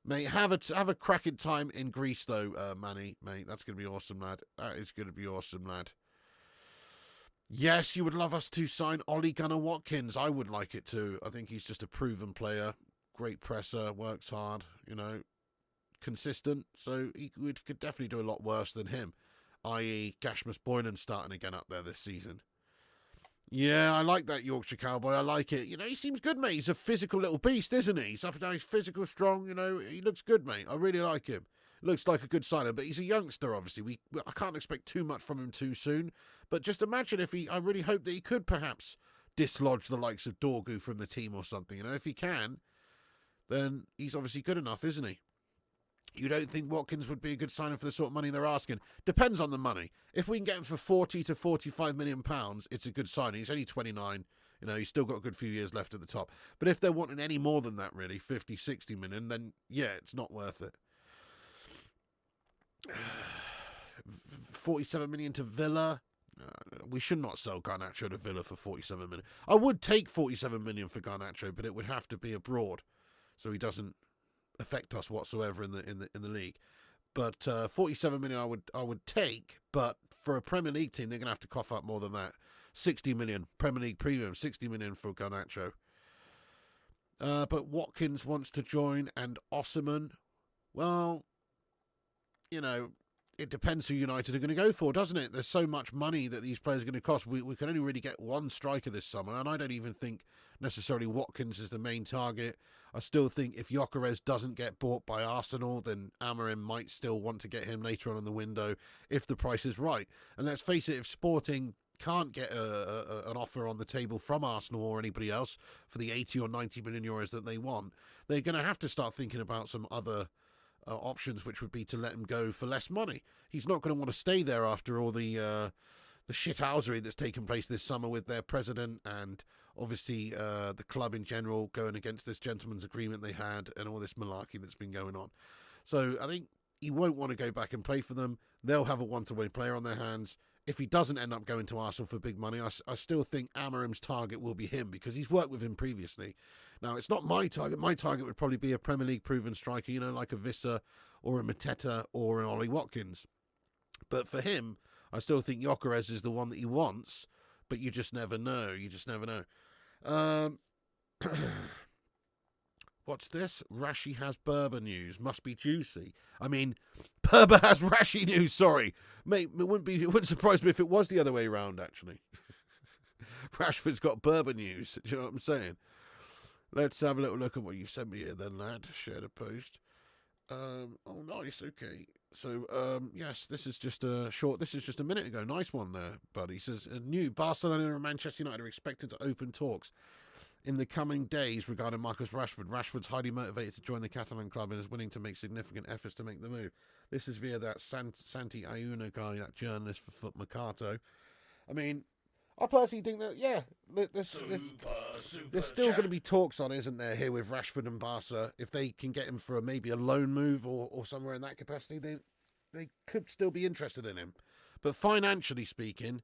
Mate, have a cracking time in Greece, though, Manny. Mate, that's going to be awesome, lad. That is going to be awesome, lad. Yes, you would love us to sign Ollie Gunnar Watkins. I would like it too. I think he's just a proven player. Great presser, works hard, you know, consistent. So he could definitely do a lot worse than him, i.e. Gashmus Boylan starting again up there this season. Yeah, I like that Yorkshire Cowboy. I like it. You know, he seems good, mate. He's a physical little beast, isn't he? He's up and down. He's physical, strong. You know, he looks good, mate. I really like him. Looks like a good signer, but he's a youngster, obviously. I can't expect too much from him too soon. But just imagine if I really hope that he could perhaps dislodge the likes of Dorgu from the team or something. You know, if he can, then he's obviously good enough, isn't he? You don't think Watkins would be a good signing for the sort of money they're asking? Depends on the money. If we can get him for 40 to 45 million pounds, it's a good signing. He's only 29. You know, he's still got a good few years left at the top. But if they're wanting any more than that, really, 50, 60 million, then yeah, it's not worth it. 47 million to Villa. We should not sell Garnacho to Villa for 47 million. I would take 47 million for Garnacho, but it would have to be abroad, so he doesn't affect us whatsoever in the league. But 47 million I would take, but for a Premier League team they're going to have to cough up more than that. 60 million Premier League premium, 60 million for Garnacho. But Watkins wants to join, and Osimhen, well, you know, it depends who United are going to go for, doesn't it? There's so much money that these players are going to cost. We can only really get one striker this summer, and I don't even think necessarily Watkins is the main target. I still think if Gykeres doesn't get bought by Arsenal, then Amorim might still want to get him later on in the window if the price is right. And let's face it, if Sporting can't get an offer on the table from Arsenal or anybody else for the 80 or 90 million euros that they want, they're going to have to start thinking about some other options, which would be to let him go for less money. He's not going to want to stay there after all the shithousery that's taken place this summer with their president and obviously the club in general going against this gentleman's agreement they had and all this malarkey that's been going on. So I think he won't want to go back and play for them. They'll have a one-to-one player on their hands. If he doesn't end up going to Arsenal for big money, I still think Amorim's target will be him because he's worked with him previously. Now, it's not my target. My target would probably be a Premier League proven striker, you know, like a Visser or a Mateta or an Ollie Watkins. But for him, I still think Gykeres is the one that he wants, but you just never know. You just never know. What's this? Rashi has Berber news. Must be juicy. I mean, Berber has Rashi news, sorry. Mate, it wouldn't surprise me if it was the other way around, actually. Rashford's got Berber news. Do you know what I'm saying? Let's have a little look at what you've sent me here then, lad. Share the post. Oh, nice. Okay. So, yes, this is just a minute ago. Nice one there, buddy. He says, new Barcelona and Manchester United are expected to open talks in the coming days regarding Marcus Rashford. Rashford's highly motivated to join the Catalan club and is willing to make significant efforts to make the move. This is via that Santi Ayuno guy, that journalist for Foot Mercato. I mean, I personally think that, yeah, there's still going to be talks on, isn't there, here with Rashford and Barca. If they can get him for maybe a loan move or somewhere in that capacity, they could still be interested in him. But financially speaking,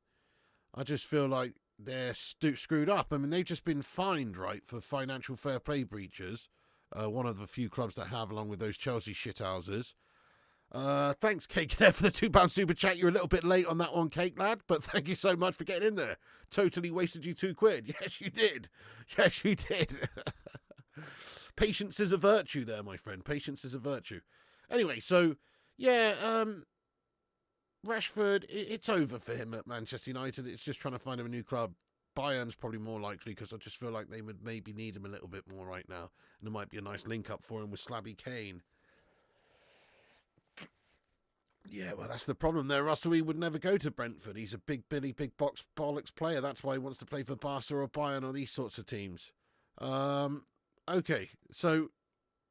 I just feel like they're screwed up. I mean, they've just been fined, right, for financial fair play breaches. One of the few clubs that have, along with those Chelsea shithouses. Thanks, Cake, there for the £2 super chat. You're a little bit late on that one, Cake lad, but thank you so much for getting in there. Totally wasted you £2. Yes, you did. Yes, you did. Patience is a virtue there, my friend. Patience is a virtue. Anyway, so, yeah, Rashford, it's over for him at Manchester United. It's just trying to find him a new club. Bayern's probably more likely because I just feel like they would maybe need him a little bit more right now. And there might be a nice link-up for him with Slabby Kane. Yeah, well, that's the problem there, Russell. He would never go to Brentford. He's a big Billy, big box bollocks player. That's why he wants to play for Barca or Bayern or these sorts of teams. Okay, so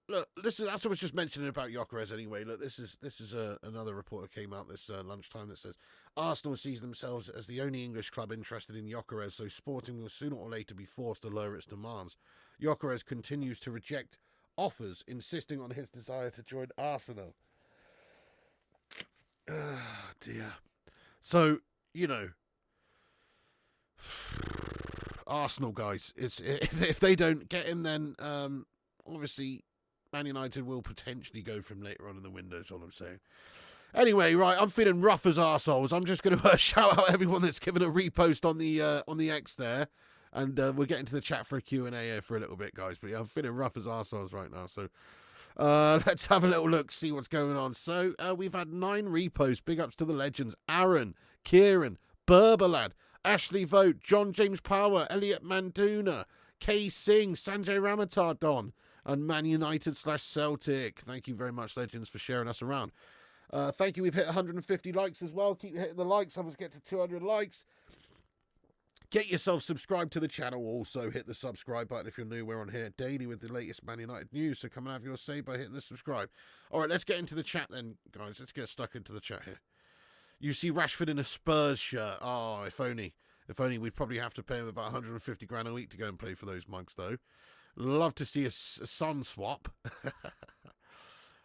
look, that's what I was just mentioning about Gykeres anyway. Look, this is another report that came out this lunchtime that says Arsenal sees themselves as the only English club interested in Gykeres, so Sporting will sooner or later be forced to lower its demands. Gykeres continues to reject offers, insisting on his desire to join Arsenal. Oh, dear. So, you know, Arsenal, guys, if they don't get him, then obviously Man United will potentially go for him later on in the window, is all I'm saying. Anyway, right, I'm feeling rough as arseholes. I'm just going to shout out everyone that's given a repost on the X there. And we're getting to the chat for a Q&A here for a little bit, guys. But yeah, I'm feeling rough as arseholes right now, so... let's have a little look, see what's going on. So, we've had 9 reposts. Big ups to the legends. Aaron, Kieran, Berbalad, Ashley Vogt, John James Power, Elliot Manduna, K Singh, Sanjay Ramatardon, and Man United /Celtic. Thank you very much, legends, for sharing us around. Thank you. We've hit 150 likes as well. Keep hitting the likes. I must get to 200 likes. Get yourself subscribed to the channel. Also, hit the subscribe button if you're new. We're on here daily with the latest Man United news. So come and have your say by hitting the subscribe. All right, let's get into the chat then, guys. Let's get stuck into the chat here. You see Rashford in a Spurs shirt. Oh, if only. If only. We'd probably have to pay him about 150 grand a week to go and play for those mugs, though. Love to see a sun swap.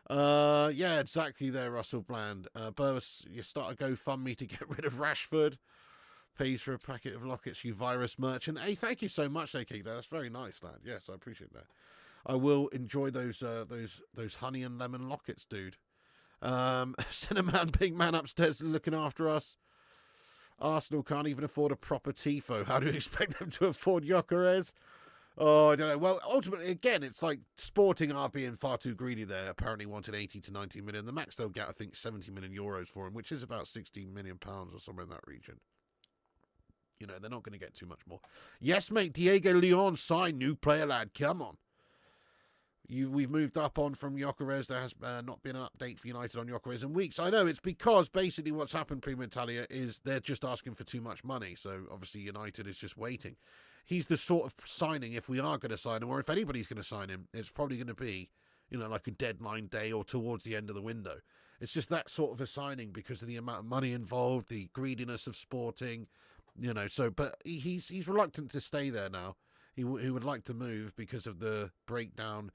Yeah, exactly there, Russell Bland. Burris, you start a GoFundMe to get rid of Rashford. Pays for a packet of lockets, you virus merchant. Hey, thank you so much, Akida. That's very nice, lad. Yes, I appreciate that. I will enjoy those honey and lemon lockets, dude. Cinnamon, big man upstairs looking after us. Arsenal can't even afford a proper tifo. How do you expect them to afford Gykeres? Oh, I don't know. Well, ultimately, again, it's like Sporting are being far too greedy there. Apparently wanted 80 to 90 million. The max they'll get, I think, 70 million euros for him, which is about 16 million pounds or somewhere in that region. You know, they're not going to get too much more. Yes, mate, Diego Leon signed. New player, lad. Come on. We've moved up on from Gykeres. There has not been an update for United on Gykeres in weeks. I know, it's because basically what's happened, Prima Italia, is they're just asking for too much money. So, obviously, United is just waiting. He's the sort of signing, if we are going to sign him, or if anybody's going to sign him, it's probably going to be, you know, like a deadline day or towards the end of the window. It's just that sort of a signing because of the amount of money involved, the greediness of Sporting. You know, so, but he's reluctant to stay there now. He would like to move because of the breakdown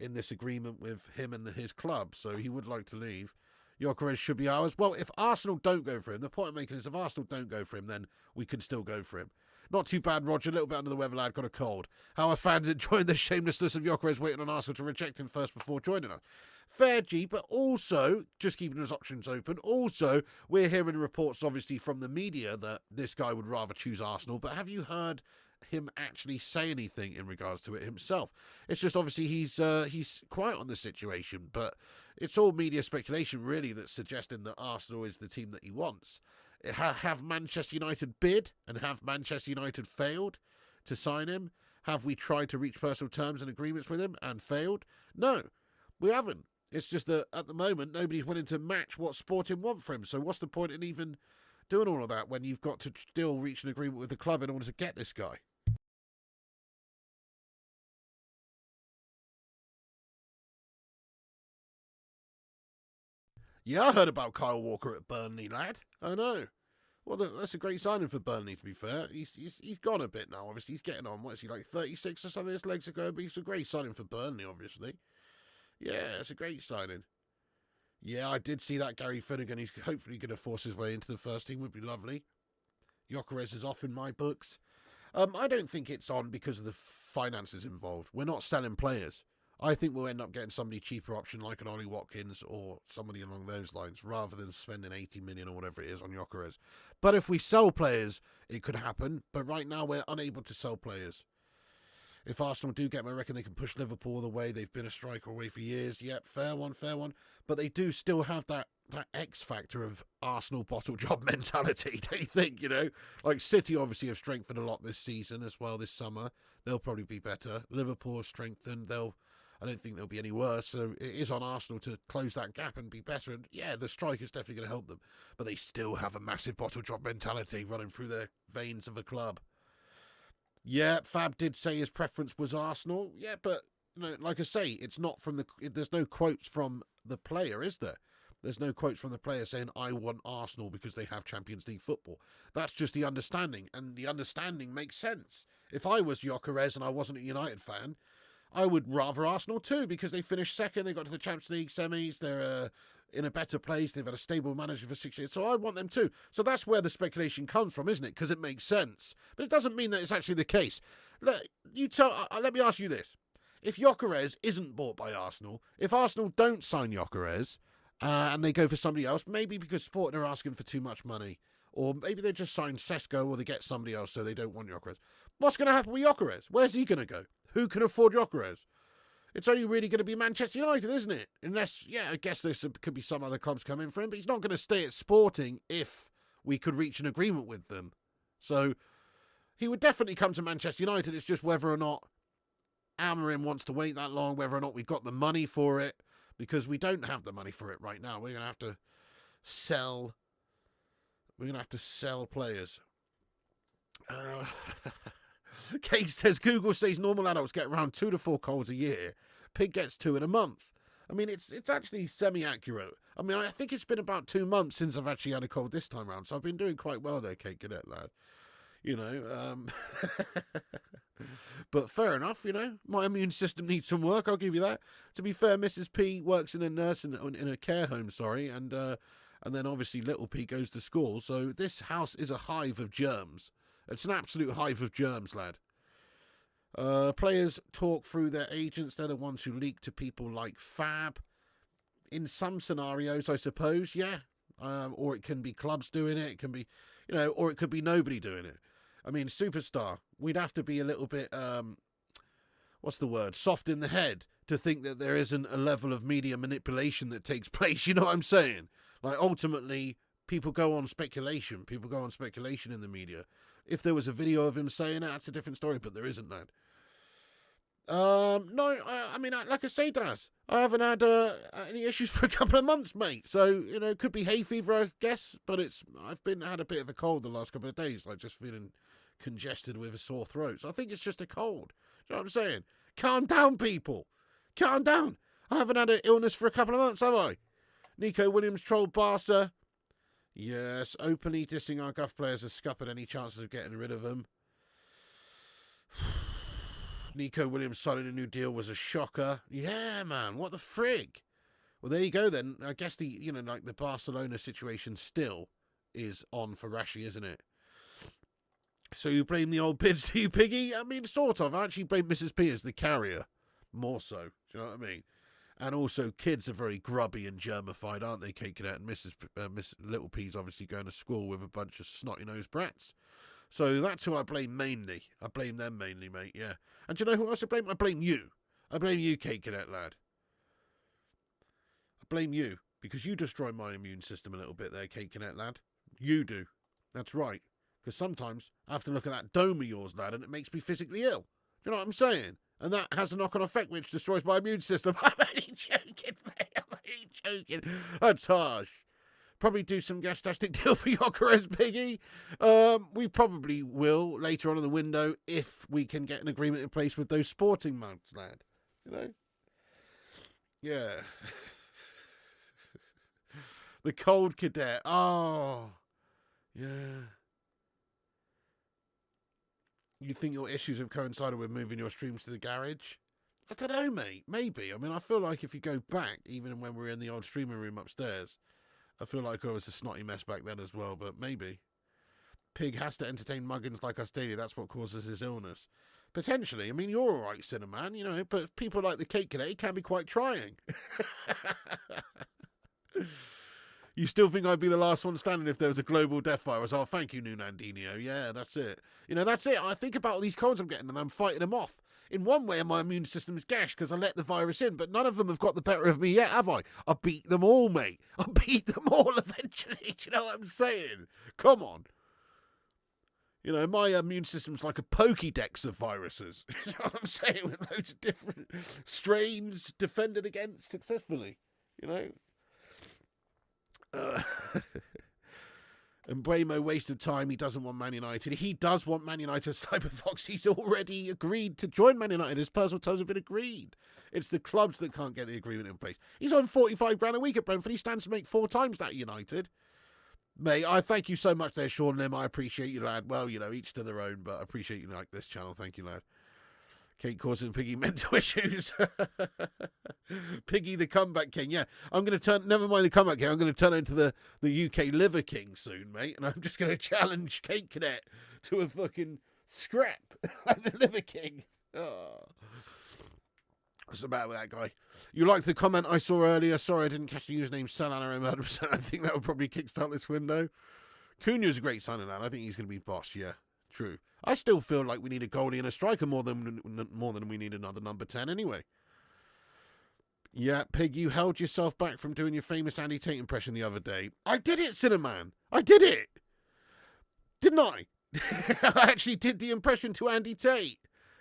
in this agreement with him and his club. So he would like to leave. Gykeres should be ours. Well, if Arsenal don't go for him, the point I'm making is if Arsenal don't go for him, then we can still go for him. Not too bad, Roger. A little bit under the weather, lad. Got a cold. How are fans enjoying the shamelessness of Gykeres waiting on Arsenal to reject him first before joining us? Fair G, but also, just keeping his options open, also, we're hearing reports, obviously, from the media that this guy would rather choose Arsenal, but have you heard him actually say anything in regards to it himself? It's just, obviously, he's quiet on the situation, but it's all media speculation, really, that's suggesting that Arsenal is the team that he wants. Have Manchester United bid, and have Manchester United failed to sign him? Have we tried to reach personal terms and agreements with him and failed? No, we haven't. It's just that at the moment, nobody's willing to match what Sporting want for him. So what's the point in even doing all of that when you've got to still reach an agreement with the club in order to get this guy? Yeah, I heard about Kyle Walker at Burnley, lad. I know. Well, that's a great signing for Burnley, to be fair. He's gone a bit now, obviously. He's getting on. What is he, like 36 or something? His legs are going, but he's a great signing for Burnley, obviously. Yeah, it's a great signing. Yeah, I did see that, Gary Finnegan. He's hopefully going to force his way into the first team. Would be lovely. Gykeres is off in my books. I don't think it's on because of the finances involved. We're not selling players. I think we'll end up getting somebody cheaper option like an Ollie Watkins or somebody along those lines rather than spending 80 million or whatever it is on Gykeres. But if we sell players, it could happen. But right now we're unable to sell players. If Arsenal do get him, I reckon they can push Liverpool the way. They've been a striker away for years. Yep, fair one, fair one. But they do still have that X factor of Arsenal bottle job mentality, don't you think, you know? Like City obviously have strengthened a lot this season as well, this summer. They'll probably be better. Liverpool have strengthened. I don't think they'll be any worse. So it is on Arsenal to close that gap and be better. And yeah, the striker's definitely going to help them. But they still have a massive bottle job mentality running through their veins of a club. Yeah, Fab did say his preference was Arsenal. Yeah, but you know, like I say, it's not from there's no quotes from the player, is there? There's no quotes from the player saying, I want Arsenal because they have Champions League football. That's just the understanding, and the understanding makes sense. If I was Gykeres and I wasn't a United fan, I would rather Arsenal too, because they finished second, they got to the Champions League semis, they're in a better place, they've had a stable manager for 6 years, so I want them too. So that's where the speculation comes from, isn't it? Because it makes sense. But it doesn't mean that it's actually the case. Let me ask you this. If Gykeres isn't bought by Arsenal, if Arsenal don't sign Gykeres, and they go for somebody else, maybe because Sporting are asking for too much money, or maybe they just sign Sesko, or they get somebody else so they don't want Gykeres. What's going to happen with Gykeres? Where's he going to go? Who can afford Gykeres? It's only really going to be Manchester United, isn't it? Unless, yeah, I guess there could be some other clubs coming for him, but he's not going to stay at Sporting if we could reach an agreement with them. So he would definitely come to Manchester United. It's just whether or not Amorim wants to wait that long, whether or not we've got the money for it, because we don't have the money for it right now. We're going to have to sell. We're going to have to sell players. Kate says, Google says normal adults get around 2 to 4 colds a year. Pig gets 2 in a month. I mean, it's actually semi-accurate. I mean, I think it's been about 2 months since I've actually had a cold this time around, so I've been doing quite well there, Kate Cadet, lad. You know, but fair enough, you know. My immune system needs some work, I'll give you that. To be fair, Mrs. P works in a in a care home, and then obviously little P goes to school, so this house is a hive of germs. It's an absolute hive of germs, lad. Players talk through their agents. They're the ones who leak to people like Fab. In some scenarios, I suppose, yeah. Or it can be clubs doing it. It can be, you know, or it could be nobody doing it. I mean, Superstar, we'd have to be a little bit, what's the word, soft in the head to think that there isn't a level of media manipulation that takes place. You know what I'm saying? Like, ultimately, people go on speculation. People go on speculation in the media. If there was a video of him saying it, that's a different story, but there isn't that. No, I mean, like I say, Daz, I haven't had any issues for a couple of months, mate. So, you know, it could be hay fever, I guess, but I've had a bit of a cold the last couple of days, like just feeling congested with a sore throat. So I think it's just a cold. Do you know what I'm saying? Calm down, people. Calm down. I haven't had an illness for a couple of months, have I? Nico Williams trolled Barca. Yes, openly dissing our Guff players has scuppered any chances of getting rid of them. Nico Williams signing a new deal was a shocker. Yeah, man, what the frig? Well, there you go then. I guess the Barcelona situation still is on for Rashi, isn't it? So you blame the old bids, do you, Piggy? I mean, sort of. I actually blame Mrs. P as the carrier. More so. Do you know what I mean? And also, kids are very grubby and germified, aren't they, Kate Cadet? And Miss Little P's obviously going to school with a bunch of snotty-nosed brats. So that's who I blame mainly. I blame them mainly, mate, yeah. And do you know who else I blame? I blame you. I blame you, Kate Cadet, lad. I blame you, because you destroy my immune system a little bit there, Kate Cadet, lad. You do. That's right. Because sometimes I have to look at that dome of yours, lad, and it makes me physically ill. Do you know what I'm saying? And that has a knock-on effect which destroys my immune system. I'm only joking, mate. I'm only joking. That's harsh. Probably do some gas-tastic deal for Gykeres, Piggy. We probably will later on in the window if we can get an agreement in place with those Sporting mounts, lad. You know? Yeah. The cold cadet. Oh. Yeah. You think your issues have coincided with moving your streams to the garage? I don't know, mate. Maybe. I mean, I feel like if you go back, even when we were in the old streaming room upstairs, I feel like I was a snotty mess back then as well, but maybe. Pig has to entertain muggins like us daily. That's what causes his illness. Potentially. I mean, you're all right, Cinnamon, you know, but people like the Cake Cadet, it can be quite trying. You still think I'd be the last one standing if there was a global death virus? Oh, thank you, Nunandinho. Yeah, that's it. You know, that's it. I think about all these colds I'm getting and I'm fighting them off. in one way, my immune system's gashed because I let the virus in, but none of them have got the better of me yet, have I? I beat them all, mate. I beat them all eventually. Do you know what I'm saying? Come on. You know, my immune system's like a Pokédex of viruses. You know what I'm saying? With loads of different strains defended against successfully. You know? And Mbeumo wasted time. He doesn't want Man United. He does want Man United. Sniper Fox, he's already agreed to join Man United. His personal terms have been agreed. It's the clubs that can't get the agreement in place. He's on 45 grand a week at Brentford. He stands to make 4 times that at United. Mate, I thank you so much there, Sean Lim. I appreciate you, lad. Well, you know, each to their own, but I appreciate you like this channel. Thank you, lad. Kate causing Piggy mental issues. Piggy the comeback king. Yeah, I'm going to turn, never mind the comeback king, I'm going to turn into the UK liver king soon, mate. And I'm just going to challenge Kate Cadet to a fucking scrap like the liver king. Oh. What's the matter with that guy? You liked the comment I saw earlier. Sorry, I didn't catch the username. Salana 100%. I think that would probably kickstart this window. Cunha's a great signing, lad. I think he's going to be boss. Yeah, true. I still feel like we need a goalie and a striker more than we need another number 10 anyway. Yeah, Pig, you held yourself back from doing your famous Andy Tate impression the other day. I did it, Cinnamon. I did it. Didn't I? I actually did the impression to Andy Tate.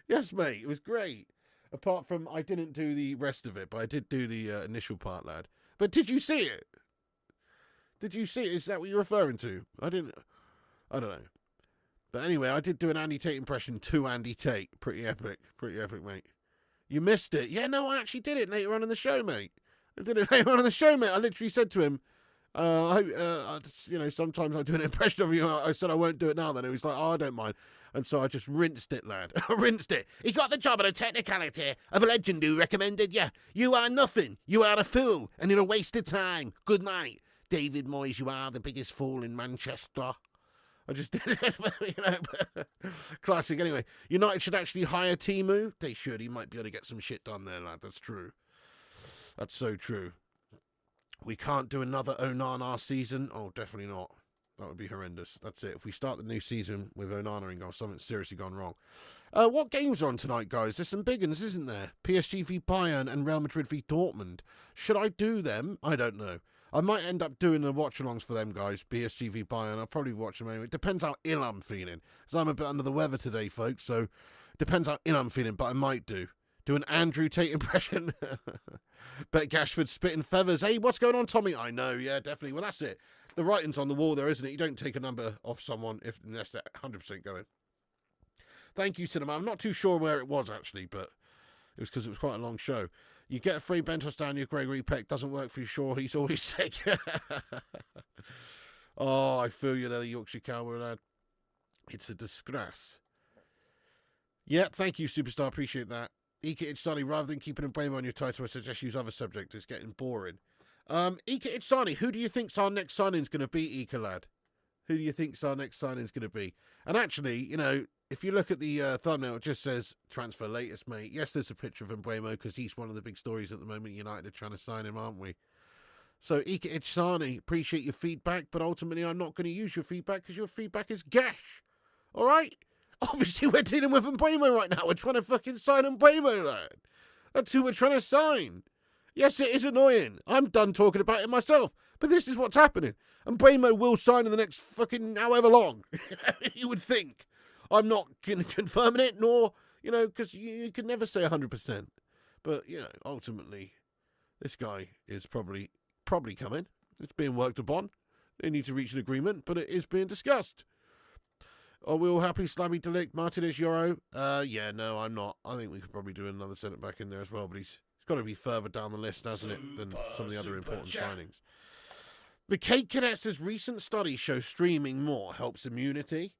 Yes, mate. It was great. Apart from, I didn't do the rest of it, but I did do the initial part, lad. But did you see it? Did you see it? Is that what you're referring to? I don't know. But anyway, I did do an Andy Tate impression to Andy Tate. Pretty epic, mate. You missed it. Yeah, no, I actually did it later on in the show, mate. I did it later on in the show, mate. I literally said to him, you know, sometimes I do an impression of you. I said I won't do it now. Then he was like, oh, I don't mind. And so I just rinsed it, lad. I rinsed it. He got the job on a technicality of a legend who recommended you. You are nothing. You are a fool. And you're a waste of time. Good night. David Moyes, you are the biggest fool in Manchester. I just did it. You know, classic. Anyway, United should actually hire Timu. They should. He might be able to get some shit done there, lad. That's true. That's so true. We can't do another Onana season. Oh, definitely not. That would be horrendous. That's it. If we start the new season with Onana and go, something's seriously gone wrong. What games are on tonight, guys? There's some big ones, isn't there? PSG v Bayern and Real Madrid v Dortmund. Should I do them? I don't know. I might end up doing the watch-alongs for them, guys. PSG v Bayern. I'll probably watch them anyway. It depends how ill I'm feeling. Because I'm a bit under the weather today, folks. So, it depends how ill I'm feeling. But I might do an Andrew Tate impression. Bet Gashford spitting feathers. Hey, what's going on, Tommy? I know, yeah, definitely. Well, that's it. The writing's on the wall there, isn't it? You don't take a number off someone unless they're 100% going. Thank you, Cinema. I'm not too sure where it was, actually, but it was because it was quite a long show. You get a free Bentos down your Gregory Peck. Doesn't work for you, sure. He's always sick. Oh, I feel you there, the Yorkshire Cowboy lad. It's a disgrace. Yeah, thank you, Superstar. Appreciate that. Ika Ichsani, rather than keeping Mbeumo on your title, I suggest use other subjects. It's getting boring. Ika Ichsani, who do you think's our next signing's going to be, Ika lad? Who do you think's our next signing's going to be? And actually, you know, if you look at the thumbnail, it just says transfer latest, mate. Yes, there's a picture of Mbeumo because he's one of the big stories at the moment. United are trying to sign him, aren't we? So, Ika Ichsani, appreciate your feedback, but ultimately I'm not going to use your feedback because your feedback is gash. All right? Obviously, we're dealing with Mbeumo right now. We're trying to fucking sign Mbeumo, lad. That's who we're trying to sign. Yes, it is annoying. I'm done talking about it myself. But this is what's happening. Mbeumo will sign in the next fucking however long. You would think. I'm not confirming it, nor, you know, because you can never say 100%. But, you know, ultimately, this guy is probably coming. It's being worked upon. They need to reach an agreement, but it is being discussed. Are we all happy? Slabby Delict, Martinez, Euro? Yeah, no, I'm not. I think we could probably do another centre back in there as well, but he's got to be further down the list, hasn't it, than some of the other important signings. The Kate Cadet says recent studies show streaming more helps immunity.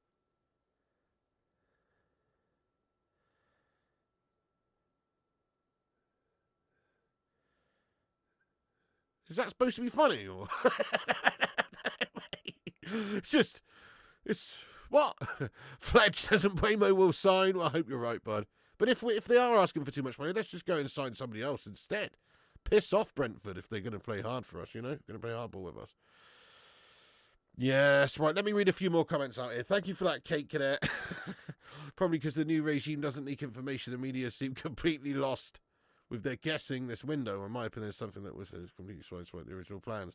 Is that supposed to be funny? Or it's what? Fledge says Mbeumo will sign. Well, I hope you're right, bud. But if they are asking for too much money, let's just go and sign somebody else instead. Piss off Brentford if they're going to play hard for us, you know? Going to play hardball with us. Yes, right. Let me read a few more comments out here. Thank you for that, Kate Cadet. Probably because the new regime doesn't leak information. The media seem completely lost with their guessing this window. Or in my opinion, it's something that was completely sideswiped the original plans.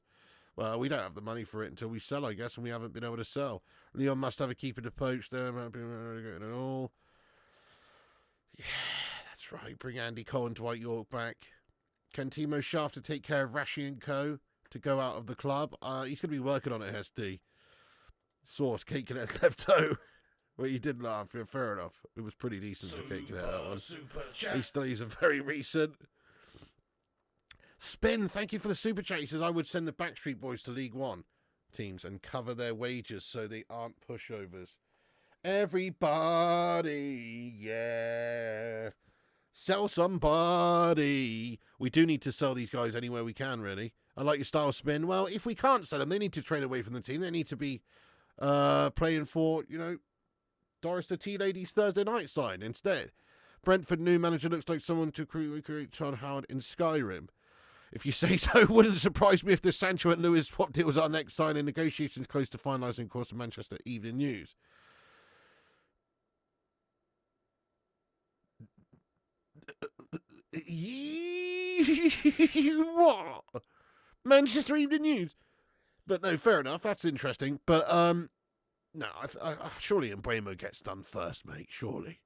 Well, we don't have the money for it until we sell, I guess, and we haven't been able to sell. Leon must have a keeper to poach there. And all. Yeah, that's right. Bring Andy Cole and Dwight York back. Can Timo Schafter take care of Rashi and Co. to go out of the club? He's going to be working on it, SD. Source, Kate Cadet's left toe. Well, you did laugh. Yeah, fair enough. It was pretty decent for Kate Cadet, that one. He studies are very recent. Spin, thank you for the super chat. He says, I would send the Backstreet Boys to League One teams and cover their wages so they aren't pushovers. Everybody, yeah. Sell somebody. We do need to sell these guys anywhere we can, really. I like your style, Spin. Well, if we can't sell them, they need to trade away from the team. They need to be playing for, you know, Doris the Tea Lady's Thursday night side instead. Brentford new manager looks like someone to recreate Todd Howard in Skyrim. If you say so, wouldn't surprise me if the Sancho and Lewis swap deal was our next signing. Negotiations close to finalising, of course, the Manchester Evening News. What? Manchester Evening News? But no, fair enough. That's interesting. But no, surely Mbeumo gets done first, mate. Surely.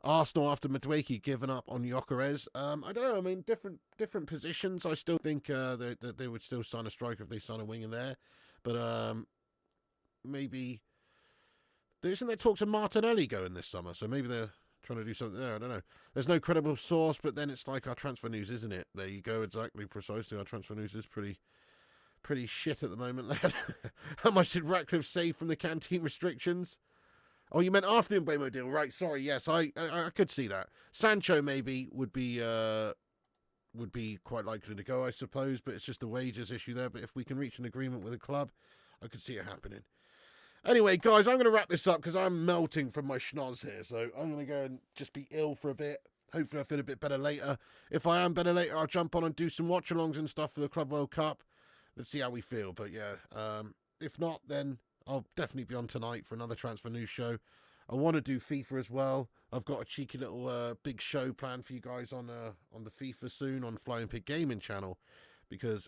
Arsenal after Madueke given up on Gykeres. I don't know. I mean, different positions. I still think that they would still sign a striker if they sign a winger there. But maybe isn't there talks of Martinelli going this summer? So maybe they're trying to do something there. I don't know. There's no credible source, but then it's like our transfer news, isn't it? There you go. Exactly, precisely. Our transfer news is pretty shit at the moment, lad. How much did Ratcliffe save from the canteen restrictions? Oh, you meant after the Mbeumo deal, right? Sorry, yes, I could see that. Sancho maybe would be quite likely to go, I suppose, but it's just the wages issue there. But if we can reach an agreement with a club, I could see it happening. Anyway, guys, I'm going to wrap this up because I'm melting from my schnoz here. So I'm going to go and just be ill for a bit. Hopefully I feel a bit better later. If I am better later, I'll jump on and do some watch-alongs and stuff for the Club World Cup. Let's see how we feel. But yeah, if not, then I'll definitely be on tonight for another transfer news show. I want to do FIFA as well. I've got a cheeky little big show planned for you guys on the FIFA soon on Flying Pig Gaming channel, because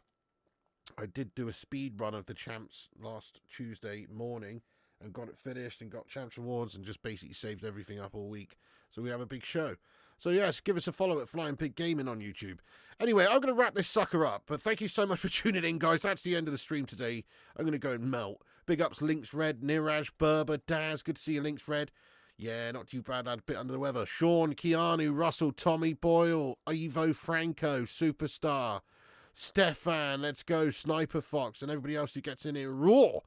I did do a speed run of the champs last Tuesday morning and got it finished and got champs rewards and just basically saved everything up all week. So we have a big show. So yes, give us a follow at Flying Pig Gaming on YouTube. Anyway, I'm going to wrap this sucker up. But thank you so much for tuning in, guys. That's the end of the stream today. I'm going to go and melt. Big ups, Links Red, Niraj, Berber, Daz. Good to see you, Links Red. Yeah, not too bad, lad. A bit under the weather. Sean, Keanu, Russell, Tommy Boyle, Ivo Franco, Superstar, Stefan, let's go, Sniper Fox, and everybody else who gets in here raw.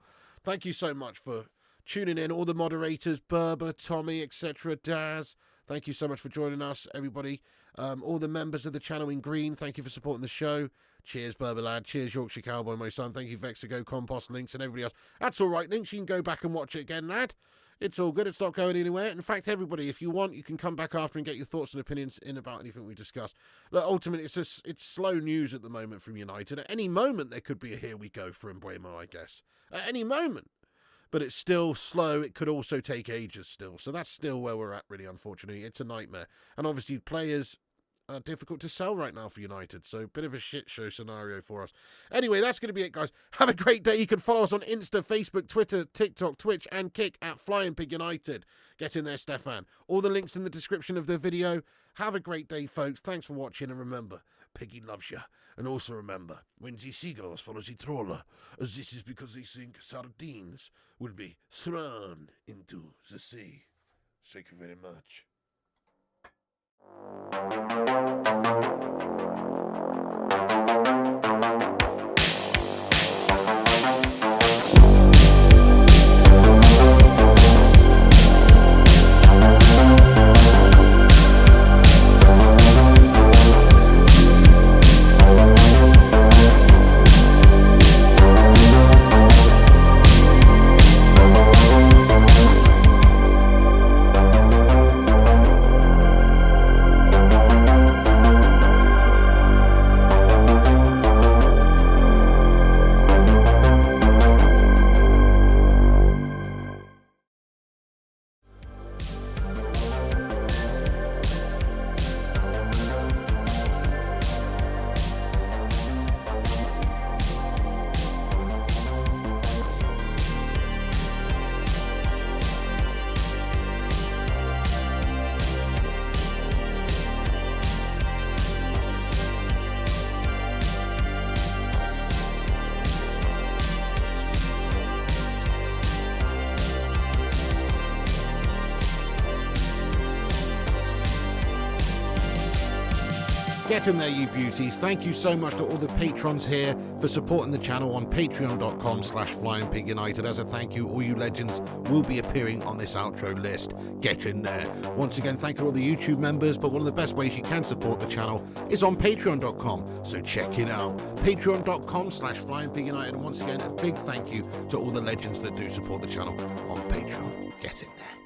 Thank you so much for tuning in. All the moderators, Berber, Tommy, etc., Daz. Thank you so much for joining us, everybody. All the members of the channel in green, thank you for supporting the show. Cheers, Berber lad. Cheers, Yorkshire Cowboy, my son. Thank you, Vexigo, Compost, Links, and everybody else. That's all right, Links. You can go back and watch it again, lad. It's all good. It's not going anywhere. In fact, everybody, if you want, you can come back after and get your thoughts and opinions in about anything we discussed. Look, ultimately, it's slow news at the moment from United. At any moment, there could be a here we go for Mbeumo, I guess. At any moment. But it's still slow. It could also take ages still. So that's still where we're at, really, unfortunately. It's a nightmare. And obviously, players are difficult to sell right now for United. So a bit of a shit show scenario for us. Anyway, that's going to be it, guys. Have a great day. You can follow us on Insta, Facebook, Twitter, TikTok, Twitch, and Kick at Flying Pig United. Get in there, Stefan. All the links in the description of the video. Have a great day, folks. Thanks for watching. And remember, Piggy loves you. And also remember, when the seagulls follow the trawler, as this is because they think sardines will be thrown into the sea. Thank you very much. Get in there, you beauties. Thank you so much to all the patrons here for supporting the channel on patreon.com/FlyingPigUnited. As a thank you, all you legends will be appearing on this outro list. Get in there. Once again, thank you to all the YouTube members, but one of the best ways you can support the channel is on patreon.com, so check it out. Patreon.com/FlyingPigUnited. And once again, a big thank you to all the legends that do support the channel on Patreon. Get in there.